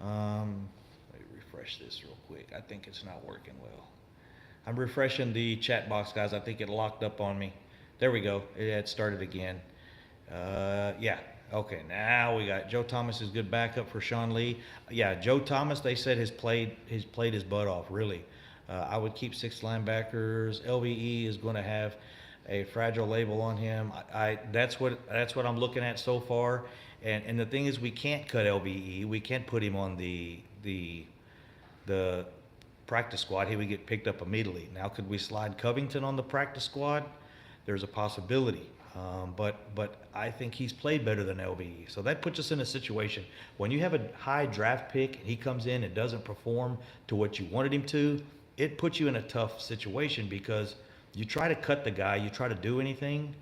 Let me refresh this real quick. I think it's not working well. I'm refreshing the chat box, guys. I think it locked up on me. There we go. It started again. Yeah. Okay. Now we got Joe Thomas is good backup for Sean Lee. Yeah, Joe Thomas. They said has played his butt off. Really. I would keep 6 linebackers. LVE is going to have a fragile label on him. That's what I'm looking at so far. And the thing is, we can't cut LVE. We can't put him on the practice squad. He would get picked up immediately. Now, could we slide Covington on the practice squad? There's a possibility, but I think he's played better than LVE. So that puts us in a situation when you have a high draft pick and he comes in and doesn't perform to what you wanted him to, it puts you in a tough situation because you try to cut the guy, you try to do anything,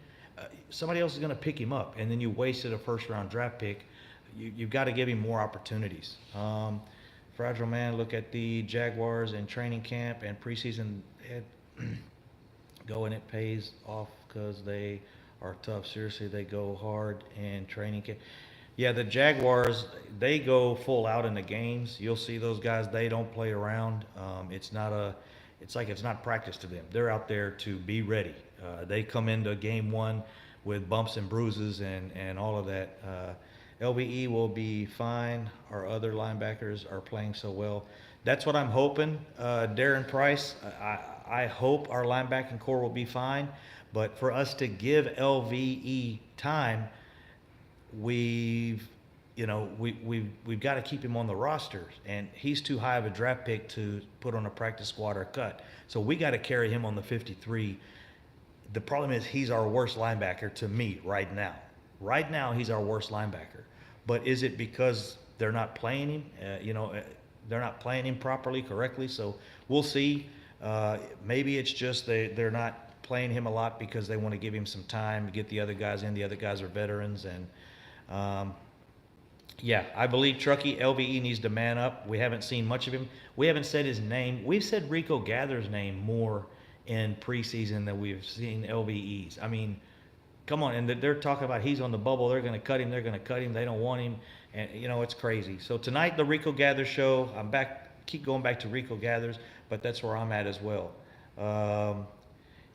somebody else is going to pick him up, and then you wasted a first-round draft pick. You've got to give him more opportunities. Fragile man, look at the Jaguars in training camp and preseason. Go and it pays off because they are tough. Seriously, they go hard in training camp. Yeah, the Jaguars, they go full out in the games. You'll see those guys, they don't play around. It's like it's not practice to them. They're out there to be ready. They come into game one with bumps and bruises and all of that. LVE will be fine. Our other linebackers are playing so well. That's what I'm hoping. Darren Price, I hope our linebacking core will be fine. But for us to give LVE time, we've we've got to keep him on the roster, and he's too high of a draft pick to put on a practice squad or cut. So we got to carry him on the 53. The problem is he's our worst linebacker to me right now. Right now he's our worst linebacker. But is it because they're not playing him? They're not playing him properly, correctly. So we'll see. Maybe it's just they're not playing him a lot because they want to give him some time to get the other guys in. The other guys are veterans, and yeah, I believe Truckee LVE needs to man up. We haven't seen much of him. We haven't said his name. We've said Rico Gather's name more in preseason than we've seen LVE's. I mean, come on, and they're talking about he's on the bubble. They're going to cut him. They're going to cut him. They don't want him, and it's crazy. So tonight, the Rico Gather show. I'm back. Keep going back to Rico Gathers, but that's where I'm at as well.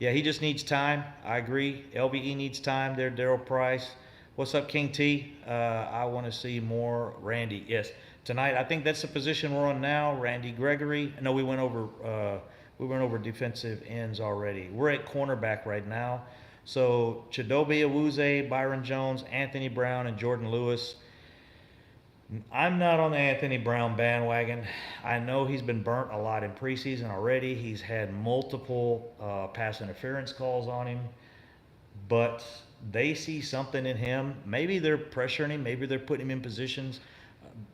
Yeah, he just needs time. I agree. LVE needs time. There, Daryl Price. What's up, King T? I want to see more Randy. Yes, tonight I think that's the position we're on now. Randy Gregory. No, we went over defensive ends already. We're at cornerback right now. So Chidobe Awuzie, Byron Jones, Anthony Brown, and Jordan Lewis. I'm not on the Anthony Brown bandwagon. I know he's been burnt a lot in preseason already. He's had multiple pass interference calls on him, but they see something in him. Maybe they're pressuring him. Maybe they're putting him in positions.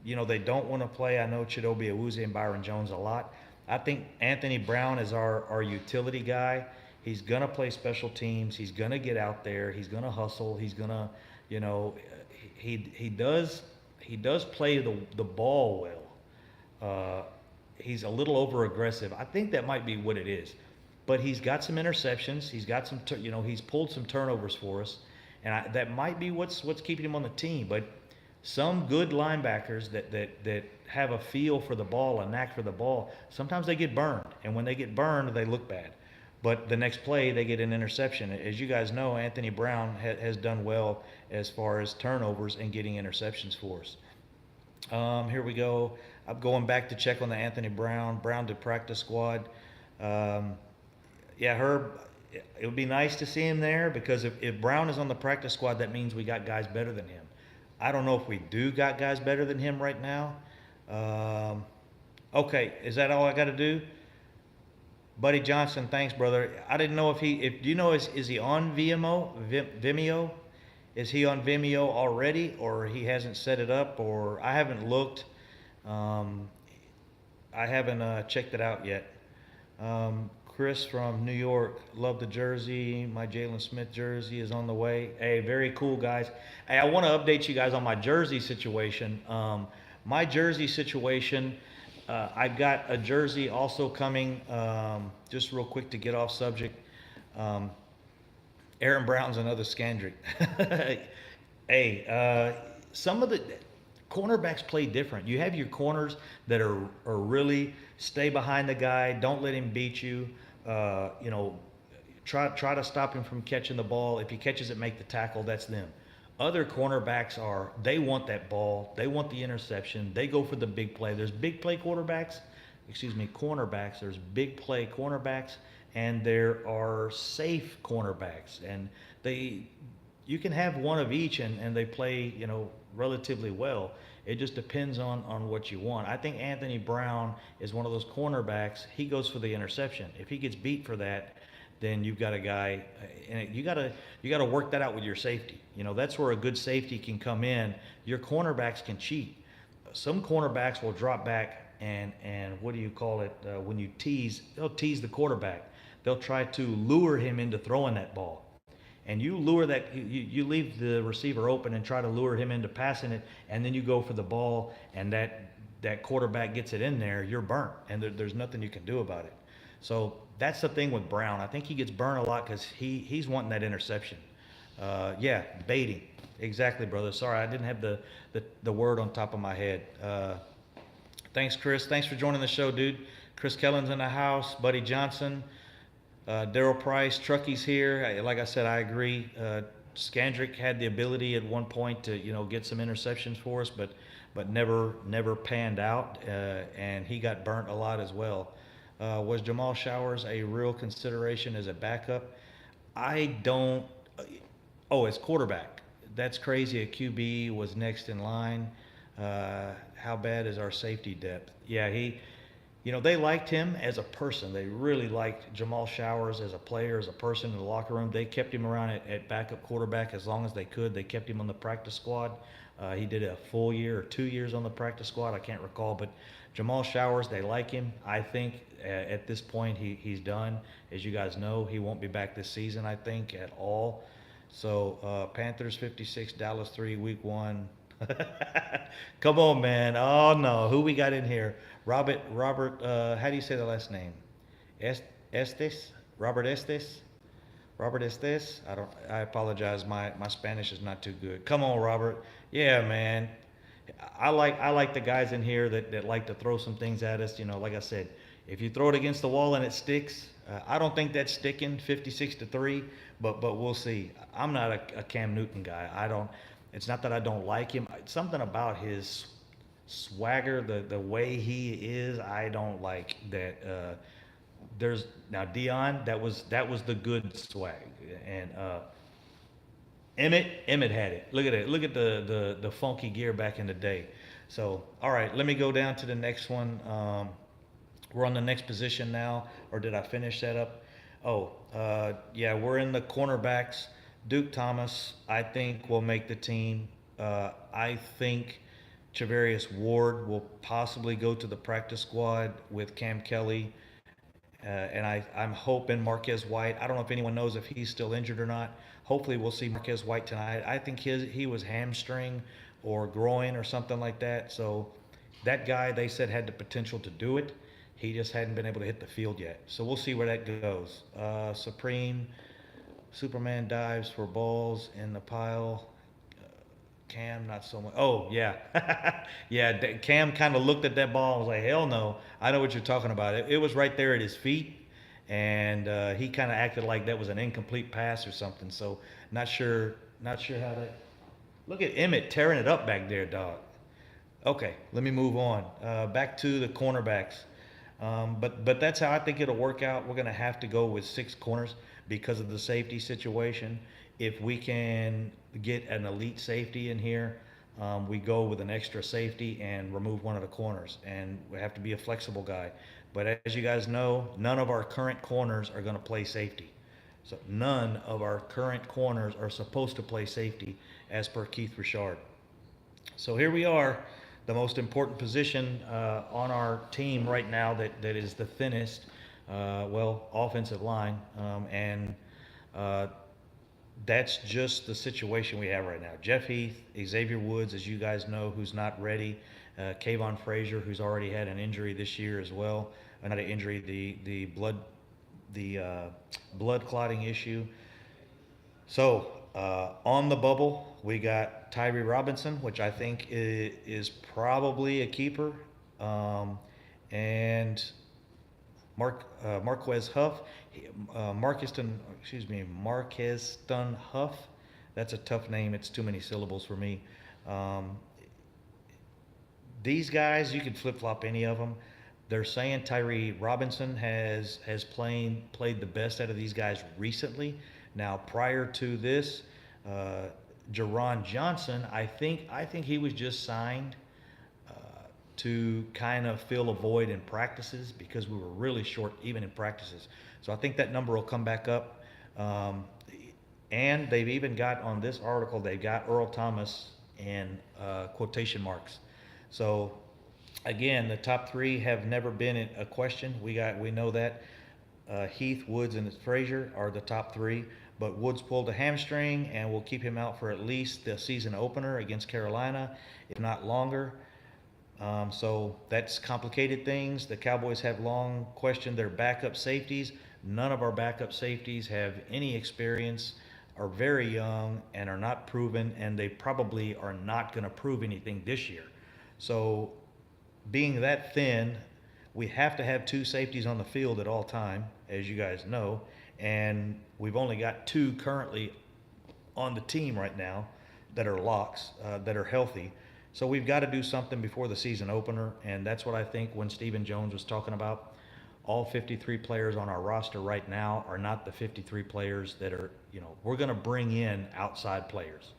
They don't want to play. I know Chidobe Awuzie and Byron Jones a lot. I think Anthony Brown is our utility guy. He's going to play special teams. He's going to get out there. He's going to hustle. He's going to, he does play the ball well. He's a little over aggressive. I think that might be what it is. But he's got some interceptions. He's got some, he's pulled some turnovers for us, and that might be what's keeping him on the team. But some good linebackers that have a feel for the ball, a knack for the ball, sometimes they get burned, and when they get burned, they look bad. But the next play, they get an interception. As you guys know, Anthony Brown has done well as far as turnovers and getting interceptions for us. Here we go. I'm going back to check on the Anthony Brown to practice squad. Yeah, Herb, it would be nice to see him there, because if Brown is on the practice squad, that means we got guys better than him. I don't know if we do got guys better than him right now. Okay, is that all I got to do? Buddy Johnson, thanks, brother. I didn't know do you know, is he on Vimeo? Is he on Vimeo already, or he hasn't set it up, or I haven't looked. I haven't checked it out yet. Chris from New York, love the jersey. My Jalen Smith jersey is on the way. Hey, very cool, guys. Hey, I want to update you guys on my jersey situation. My jersey situation, I've got a jersey also coming, just real quick to get off subject. Aaron Brown's another Scandrick. Hey, some of the cornerbacks play different. You have your corners that are really stay behind the guy, don't let him beat you. Try to stop him from catching the ball. If he catches it, make the tackle. That's them. Other cornerbacks they want that ball. They want the interception. They go for the big play. There's big play cornerbacks. There's big play cornerbacks, and there are safe cornerbacks. And you can have one of each, and they play, relatively well. It just depends on what you want. I think Anthony Brown is one of those cornerbacks. He goes for the interception. If he gets beat for that, then you've got a guy, and you got to work that out with your safety. That's where a good safety can come in. Your cornerbacks can cheat. Some cornerbacks will drop back and what do you call it? When you they'll tease the quarterback. They'll try to lure him into throwing that ball. And you lure that, you leave the receiver open and try to lure him into passing it, and then you go for the ball, and that quarterback gets it in there, you're burnt, and there's nothing you can do about it. So that's the thing with Brown. I think he gets burned a lot because he's wanting that interception. Yeah, baiting. Exactly, brother. Sorry, I didn't have the word on top of my head. Thanks, Chris. Thanks for joining the show, dude. Chris Kellen's in the house. Buddy Johnson. Daryl Price, Truckey's here. Like I said, I agree. Skandrick had the ability at one point to get some interceptions for us, but never panned out, and he got burnt a lot as well. Was Jamal Showers a real consideration as a backup? I don't. Oh, it's quarterback. That's crazy. A QB was next in line. How bad is our safety depth? Yeah, they liked him as a person. They really liked Jamal Showers as a player, as a person in the locker room. They kept him around at backup quarterback as long as they could. They kept him on the practice squad. He did a full year or 2 years on the practice squad. I can't recall, but Jamal Showers, they like him. I think at this point he's done. As you guys know, he won't be back this season, I think, at all. So Panthers 56, Dallas 3, week 1. Come on, man. Oh no, who we got in here? Robert. How do you say the last name? Estes. Robert Estes. Robert Estes. I apologize. My Spanish is not too good. Come on, Robert. Yeah, man. I like the guys in here that like to throw some things at us. Like I said, if you throw it against the wall and it sticks, I don't think that's sticking 56-3, but we'll see. I'm not a Cam Newton guy. I don't. It's not that I don't like him. It's something about his swagger, the way he is. I don't like that. There's now Dion. That was the good swag, and Emmett had it. Look at it. Look at the funky gear back in the day. So all right, let me go down to the next one. We're on the next position now, or did I finish that up? Oh, yeah, we're in the cornerbacks. Duke Thomas, I think, will make the team. I think Travarius Ward will possibly go to the practice squad with Cam Kelly. And I'm hoping Marquez White. I don't know if anyone knows if he's still injured or not. Hopefully, we'll see Marquez White tonight. I think he was hamstring or groin or something like that. So that guy, they said, had the potential to do it. He just hadn't been able to hit the field yet. So we'll see where that goes. Supreme, Superman dives for balls in the pile. Cam, not so much. Oh, yeah. Yeah, Cam kind of looked at that ball and was like, hell no. I know what you're talking about. It was right there at his feet, and he kind of acted like that was an incomplete pass or something. So not sure how that. Look at Emmett tearing it up back there, dog. Okay, let me move on. Back to the cornerbacks. But that's how I think it'll work out. We're going to have to go with 6 corners because of the safety situation. If we can get an elite safety in here, we go with an extra safety and remove one of the corners. And we have to be a flexible guy. But as you guys know, none of our current corners are going to play safety. So none of our current corners are supposed to play safety as per Keith Richard. So here we are. The most important position on our team right now that is the thinnest, offensive line. And that's just the situation we have right now. Jeff Heath, Xavier Woods, as you guys know, who's not ready. Kayvon Frazier, who's already had an injury this year as well. Not an injury, the blood clotting issue. So on the bubble, we got Tyree Robinson, which I think is probably a keeper, and Marquez Huff, Marqueston Huff. That's a tough name. It's too many syllables for me. These guys, you could flip flop any of them. They're saying Tyree Robinson has played the best out of these guys recently. Now, prior to this, Jerron Johnson, I think he was just signed to kind of fill a void in practices because we were really short even in practices. So I think that number will come back up. And they've even got on this article, they've got Earl Thomas in quotation marks. So again, the top 3 have never been a question. We know that. Heath, Woods, and Frazier are the top 3, but Woods pulled a hamstring and will keep him out for at least the season opener against Carolina, if not longer. So that's complicated things. The Cowboys have long questioned their backup safeties. None of our backup safeties have any experience, are very young, and are not proven, and they probably are not going to prove anything this year. So being that thin, We have to have two safeties on the field at all time, as you guys know, and we've only got two currently on the team right now that are locks, that are healthy. So we've got to do something before the season opener, and that's what I think when Stephen Jones was talking about. All 53 players on our roster right now are not the 53 players that are, we're going to bring in outside players.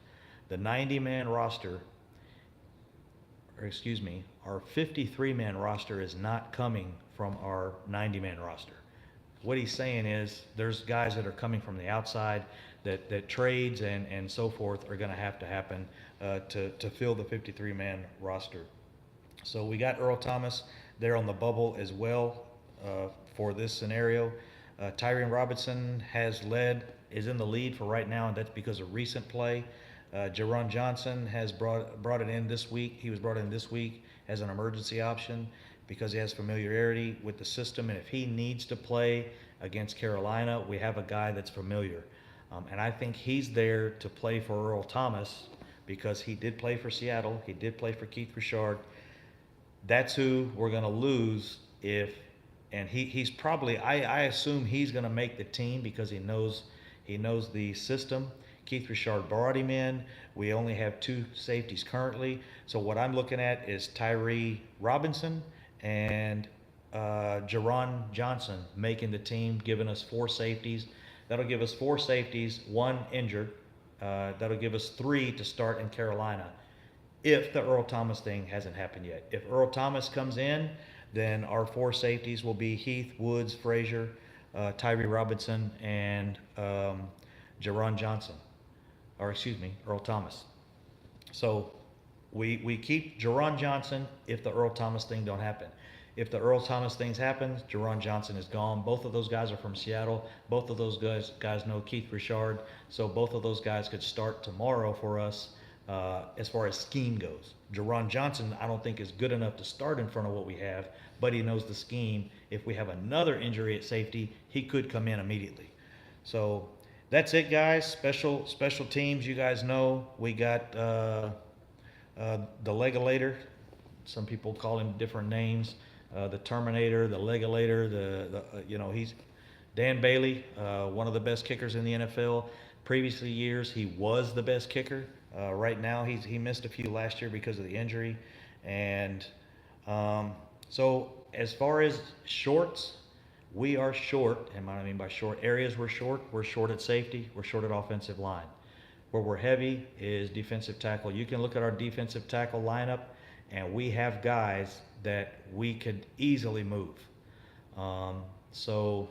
The 90-man roster, or excuse me, our 53-man roster is not coming from our 90-man roster. What he's saying is there's guys that are coming from the outside that trades and so forth are going to happen to fill the 53-man roster. So we got Earl Thomas there on the bubble as well for this scenario. Tyreen Robinson is in the lead for right now, and that's because of recent play. Jaron Johnson has brought it in this week. He was brought in this week as an emergency option because he has familiarity with the system, and if he needs to play against Carolina, we have a guy that's familiar. And I think he's there to play for Earl Thomas because he did play for Seattle. He did play for Keith Richard. That's who we're going to lose he's probably, I assume he's going to make the team because he knows the system. Keith Richard brought him in. We only have two safeties currently. So what I'm looking at is Tyree Robinson and Jaron Johnson making the team, giving us four safeties. That'll give us four safeties, one injured. That'll give us three to start in Carolina if the Earl Thomas thing hasn't happened yet. If Earl Thomas comes in, then our four safeties will be Heath, Woods, Frazier, Tyree Robinson, and Jaron Johnson. Or excuse me, Earl Thomas. So we keep Jaron Johnson if the Earl Thomas thing don't happen. If the Earl Thomas things happen, Jaron Johnson is gone. Both of those guys are from Seattle. Both of those guys know Keith Richard. So both of those guys could start tomorrow for us as far as scheme goes. Jaron Johnson, I don't think is good enough to start in front of what we have, but he knows the scheme. If we have another injury at safety, he could come in immediately. So that's it, guys. Special teams. You guys know we got the Legolator. Some people call him different names. The Terminator, the Legolator. He's Dan Bailey, one of the best kickers in the NFL. Previously years, he was the best kicker. Right now, he missed a few last year because of the injury, and so as far as shorts. We are short, and what I mean by short areas, we're short at safety, we're short at offensive line. Where we're heavy is defensive tackle. You can look at our defensive tackle lineup, and we have guys that we could easily move. So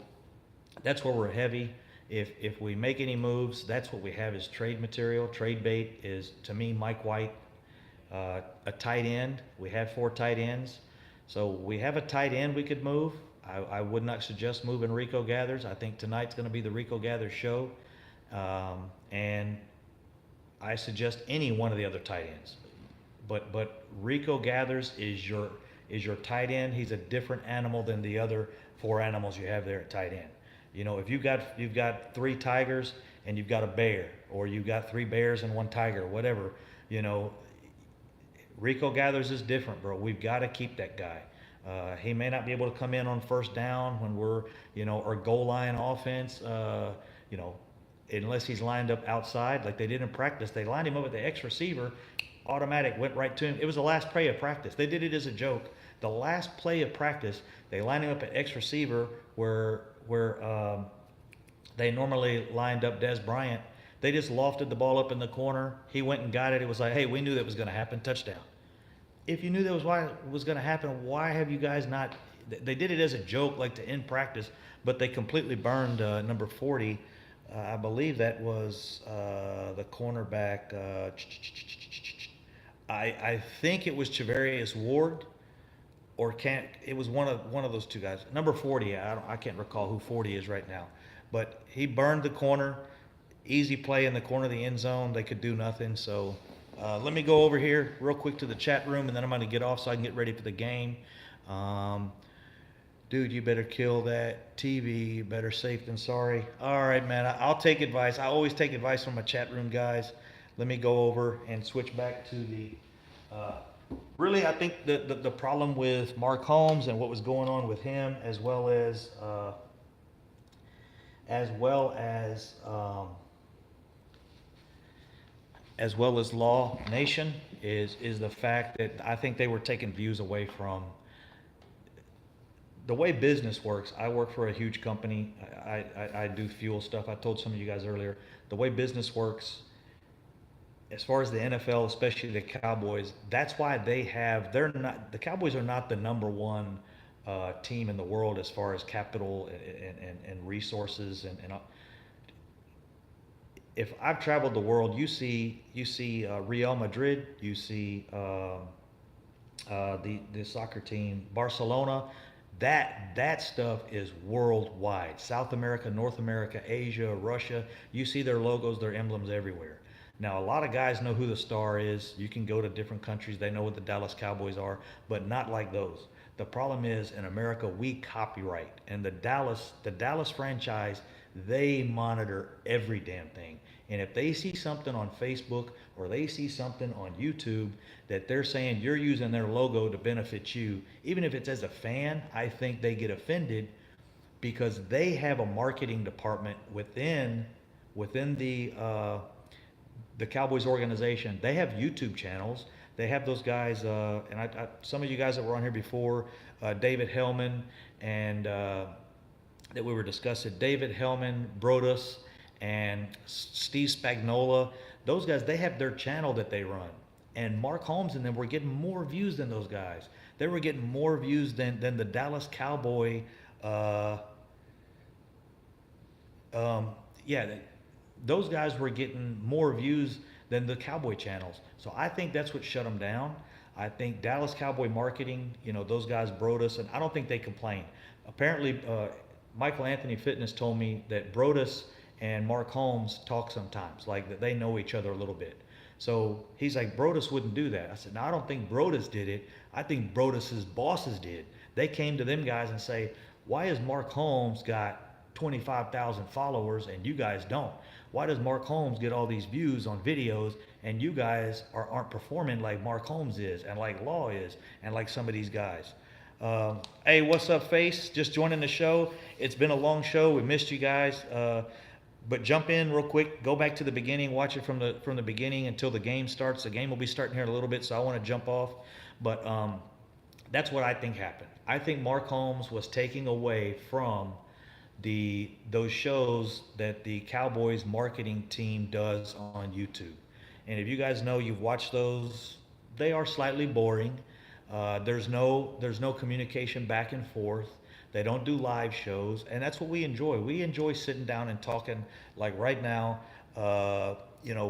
that's where we're heavy. If we make any moves, that's what we have is trade material. Trade bait is, to me, Mike White, a tight end. We have 4 tight ends. So we have a tight end we could move. I would not suggest moving Rico Gathers. I think tonight's going to be the Rico Gathers show. And I suggest any one of the other tight ends. But Rico Gathers is your tight end. He's a different animal than the other 4 animals you have there at tight end. If you've got 3 tigers and you've got a bear, or you've got 3 bears and 1 tiger, whatever, Rico Gathers is different, bro. We've got to keep that guy. He may not be able to come in on first down when we're, our goal line offense, unless he's lined up outside like they did in practice. They lined him up at the X receiver, automatic, went right to him. It was the last play of practice. They did it as a joke. The last play of practice, they lined him up at X receiver where they normally lined up Des Bryant. They just lofted the ball up in the corner. He went and got it. It was like, hey, we knew that was going to happen. Touchdown. If you knew that was going to happen, why have you guys not? They did it as a joke, like to end practice, but they completely burned number 40. I believe that was the cornerback. I think it was Chavarius Ward, it was one of those 2 guys. Number 40. I can't recall who 40 is right now, but he burned the corner. Easy play in the corner of the end zone. They could do nothing. So. Let me go over here real quick to the chat room, and then I'm going to get off so I can get ready for the game. Dude, you better kill that TV. Better safe than sorry. All right, man. I'll take advice. I always take advice from my chat room guys. Let me go over and switch back to the Really, I think the problem with Mark Holmes and what was going on with him, as well as Law Nation, is the fact that I think they were taking views away from the way business works. I work for a huge company. I do fuel stuff. I told some of you guys earlier. The way business works, as far as the NFL, especially the Cowboys, that's why they're not, the Cowboys are not the number one team in the world as far as capital and resources. And if I've traveled the world, you see Real Madrid, you see the soccer team Barcelona. That stuff is worldwide. South America, North America, Asia, Russia. You see their logos, their emblems everywhere. Now, a lot of guys know who the star is. You can go to different countries, they know what the Dallas Cowboys are, but not like those. The problem is in America, we copyright. And the Dallas franchise, they monitor every damn thing. And if they see something on Facebook or they see something on YouTube that they're saying you're using their logo to benefit you, even if it's as a fan, I think they get offended because they have a marketing department within the Cowboys organization. They have YouTube channels. They have those guys, some of you guys that were on here before, David Hellman, and that we were discussing, David Hellman, Brodus, and Steve Spagnola. Those guys, they have their channel that they run. And Mark Holmes and them were getting more views than those guys. They were getting more views than the Dallas Cowboy. Uh, yeah, those guys were getting more views than the Cowboy channels. So I think that's what shut them down. I think Dallas Cowboy marketing, those guys Brodus, and I don't think they complain. Apparently, Michael Anthony Fitness told me that Brodus and Mark Holmes talk sometimes, like that they know each other a little bit. So he's like, Brodus wouldn't do that. I said, no, I don't think Brodus did it. I think Brodus's bosses did. They came to them guys and say, why has Mark Holmes got 25,000 followers and you guys don't? Why does Mark Holmes get all these views on videos and you guys aren't performing like Mark Holmes is and like Law is and like some of these guys? Hey, what's up, Face? Just joining the show. It's been a long show. We missed you guys. But jump in real quick. Go back to the beginning. Watch it from the beginning until the game starts. The game will be starting here in a little bit, so I want to jump off. But that's what I think happened. I think Mark Holmes was taking away from those shows that the Cowboys marketing team does on YouTube. And if you guys know, you've watched those, they are slightly boring. There's no communication back and forth. They don't do live shows, and that's what we enjoy. We enjoy sitting down and talking. Like right now,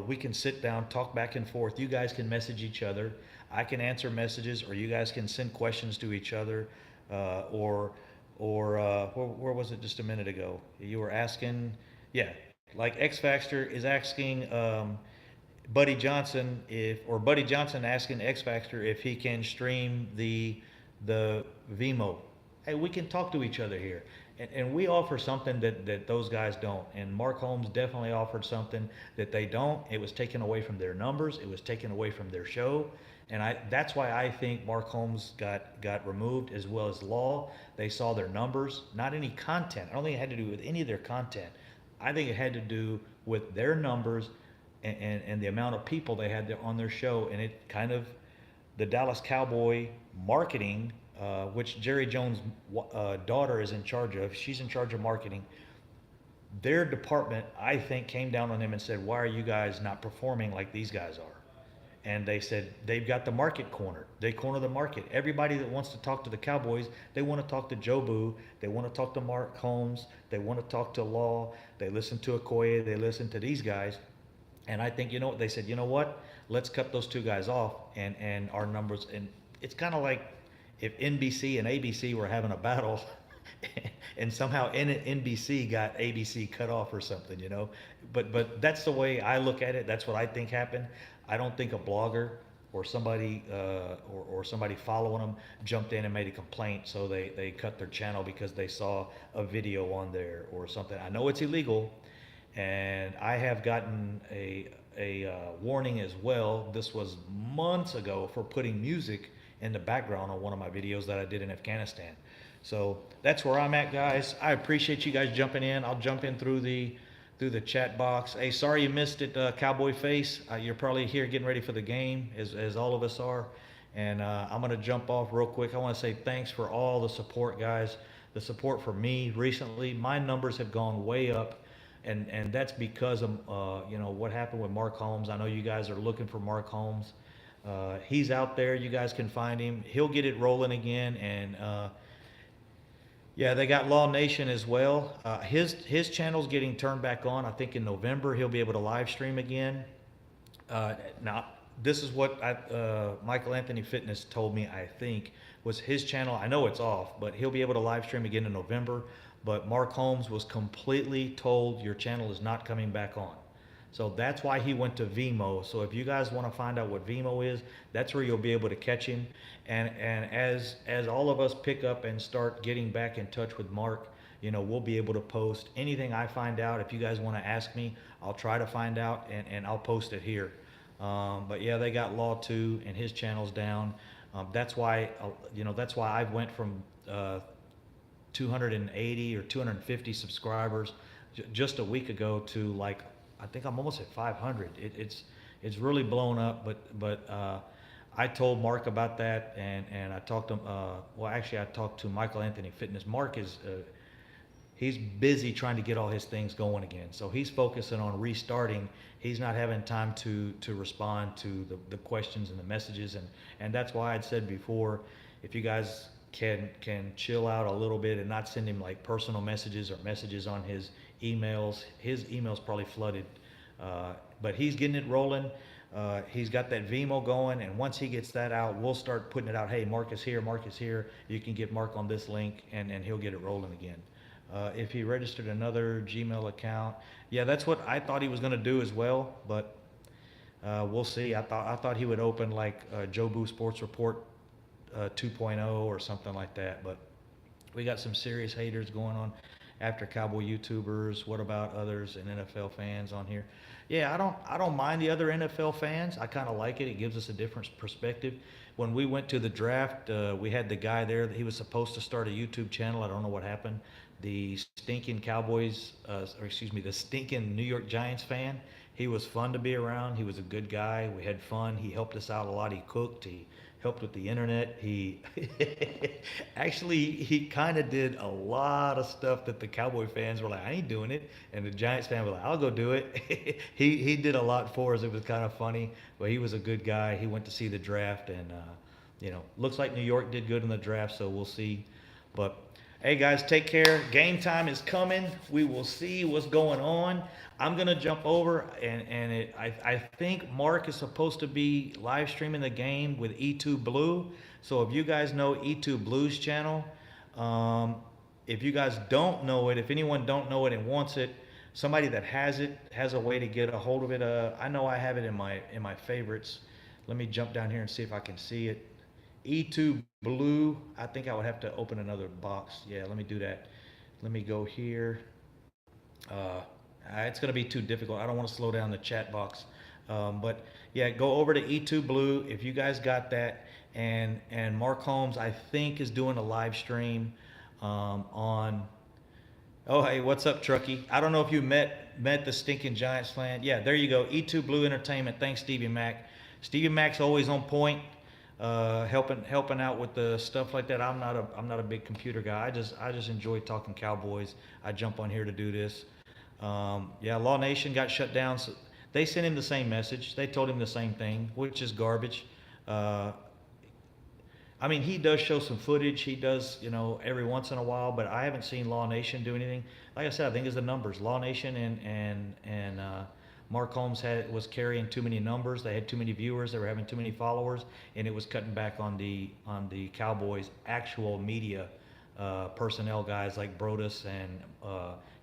we can sit down, talk back and forth. You guys can message each other. I can answer messages, or you guys can send questions to each other, where was it just a minute ago? You were asking, yeah, like X Factor is asking Buddy Johnson asking X Factor if he can stream the Vimo. Hey, we can talk to each other here. And we offer something that those guys don't. And Mark Holmes definitely offered something that they don't. It was taken away from their numbers. It was taken away from their show. And that's why I think Mark Holmes got removed, as well as Law. They saw their numbers, not any content. I don't think it had to do with any of their content. I think it had to do with their numbers and the amount of people they had on their show. And it kind of, the Dallas Cowboy marketing, which Jerry Jones' daughter is in charge of. She's in charge of marketing. Their department, I think, came down on them and said, why are you guys not performing like these guys are? And they said they've got the market cornered. They corner the market. Everybody that wants to talk to the Cowboys, they want to talk to Jobu. They want to talk to Mark Holmes. They want to talk to Law. They listen to Okoye. They listen to these guys. And I think, they said, you know what? Let's cut those two guys off and our numbers. And it's kind of like if NBC and ABC were having a battle and somehow NBC got ABC cut off or something, But that's the way I look at it. That's what I think happened. I don't think a blogger or somebody or somebody following them jumped in and made a complaint, so they cut their channel because they saw a video on there or something. I know it's illegal, and I have gotten warning as well. This was months ago for putting music in the background on one of my videos that I did in Afghanistan. So that's where I'm at, guys. I appreciate you guys jumping in. I'll jump in through the chat box. Hey, sorry you missed it, Cowboy Face. You're probably here getting ready for the game, as all of us are. And I'm going to jump off real quick. I want to say thanks for all the support, guys. The support for me recently. My numbers have gone way up. And that's because of what happened with Mark Holmes. I know you guys are looking for Mark Holmes. He's out there. You guys can find him. He'll get it rolling again. And yeah, they got Law Nation as well. His channel's getting turned back on. I think in November he'll be able to live stream again. Now, this is what Michael Anthony Fitness told me, I think, was his channel. I know it's off, but he'll be able to live stream again in November. But Mark Holmes was completely told your channel is not coming back on. So that's why he went to Vimeo. So if you guys want to find out what Vimeo is, that's where you'll be able to catch him. And as all of us pick up and start getting back in touch with Mark, we'll be able to post anything I find out. If you guys want to ask me, I'll try to find out and I'll post it here. But yeah, they got Law 2 and his channel's down. That's why I went from 280 or 250 subscribers just a week ago to, like, I think I'm almost at 500. It's really blown up, but I told Mark about that, and I talked to I talked to Michael Anthony Fitness. Mark is he's busy trying to get all his things going again, so he's focusing on restarting. He's not having time to respond to the questions and the messages, and that's why I'd said before, if you guys can chill out a little bit and not send him like personal messages or messages on his emails. His email's probably flooded, but he's getting it rolling. He's got that Vimeo going, and once he gets that out, we'll start putting it out. Hey, Mark is here, Mark is here. You can get Mark on this link, and he'll get it rolling again. If he registered another Gmail account, yeah, that's what I thought he was going to do as well, but we'll see. I thought he would open like Jobu Sports Report 2.0 or something like that, but we got some serious haters going on after Cowboy YouTubers. What about others and NFL fans on here? Yeah, I don't mind the other NFL fans. I kind of like it. It gives us a different perspective. When we went to the draft, we had the guy there that he was supposed to start a YouTube channel. I don't know what happened. The stinking the stinking New York Giants fan. He was fun to be around. He was a good guy. We had fun. He helped us out a lot. He cooked. He helped with the internet. He he kind of did a lot of stuff that the Cowboy fans were like, I ain't doing it. And the Giants fan were like, I'll go do it. He did a lot for us. It was kind of funny, but he was a good guy. He went to see the draft, and looks like New York did good in the draft, so we'll see. But hey guys, take care. Game time is coming. We will see what's going on. I'm gonna jump over, and I think Mark is supposed to be live streaming the game with E2 Blue. So if you guys know E2 Blue's channel, if you guys don't know it, if anyone don't know it and wants it, somebody that has it has a way to get a hold of it. I know I have it in my favorites. Let me jump down here and see if I can see it. E2 Blue. I think I would have to open another box. Yeah, let me do that. Let me go here. It's going to be too difficult. I don't want to slow down the chat box. But yeah, go over to E2 Blue if you guys got that. And Mark Holmes, I think, is doing a live stream on. Oh, hey, what's up, Truckee? I don't know if you met the stinking Giants fan. Yeah, there you go. E2 Blue Entertainment. Thanks, Stevie Mac. Stevie Mac's always on point. Helping out with the stuff like that. I'm not a big computer guy. I just enjoy talking Cowboys. I jump on here to do this. Yeah, Law Nation got shut down. So they sent him the same message. They told him the same thing, which is garbage. I mean, he does show some footage. He does, every once in a while, but I haven't seen Law Nation do anything. Like I said, I think it's the numbers. Law Nation and Mark Holmes was carrying too many numbers. They had too many viewers. They were having too many followers, and it was cutting back on the Cowboys' actual media personnel, guys like Brodus and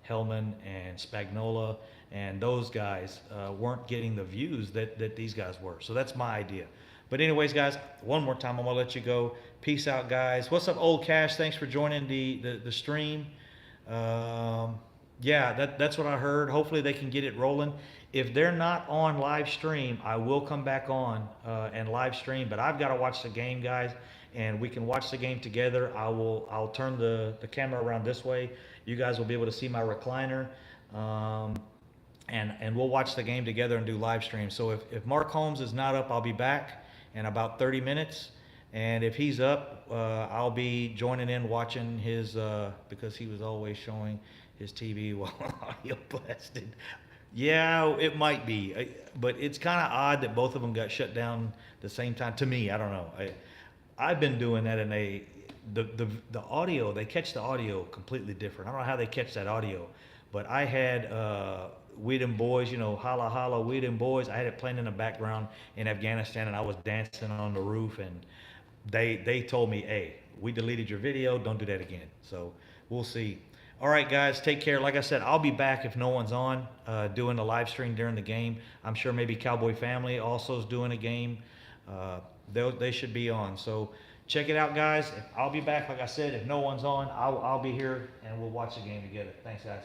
Hellman and Spagnola, and those guys weren't getting the views that these guys were. So that's my idea. But anyways, guys, one more time, I'm gonna let you go. Peace out, guys. What's up, Old Cash? Thanks for joining the stream. Yeah, that's what I heard. Hopefully they can get it rolling. if they're not on live stream, I will come back on and live stream. But I've got to watch the game, guys, and we can watch the game together. I'll turn the camera around this way. You guys will be able to see my recliner. And we'll watch the game together and do live stream. So if Mark Holmes is not up, I'll be back in about 30 minutes. And if he's up, I'll be joining in watching his, because he was always showing his TV while audio blasted. Yeah, it might be, but it's kind of odd that both of them got shut down the same time. To me, I don't know. I've been doing that in the audio. They catch the audio completely different. I don't know how they catch that audio, but I had We Them Boys, you know, holla holla, We Them Boys. I had it playing in the background in Afghanistan, and I was dancing on the roof, and they told me, hey, we deleted your video. Don't do that again. So we'll see. All right, guys, take care. Like I said, I'll be back if no one's on doing the live stream during the game. I'm sure maybe Cowboy Family also is doing a game. They should be on. So check it out, guys. I'll be back. Like I said, if no one's on, I'll be here and we'll watch the game together. Thanks, guys.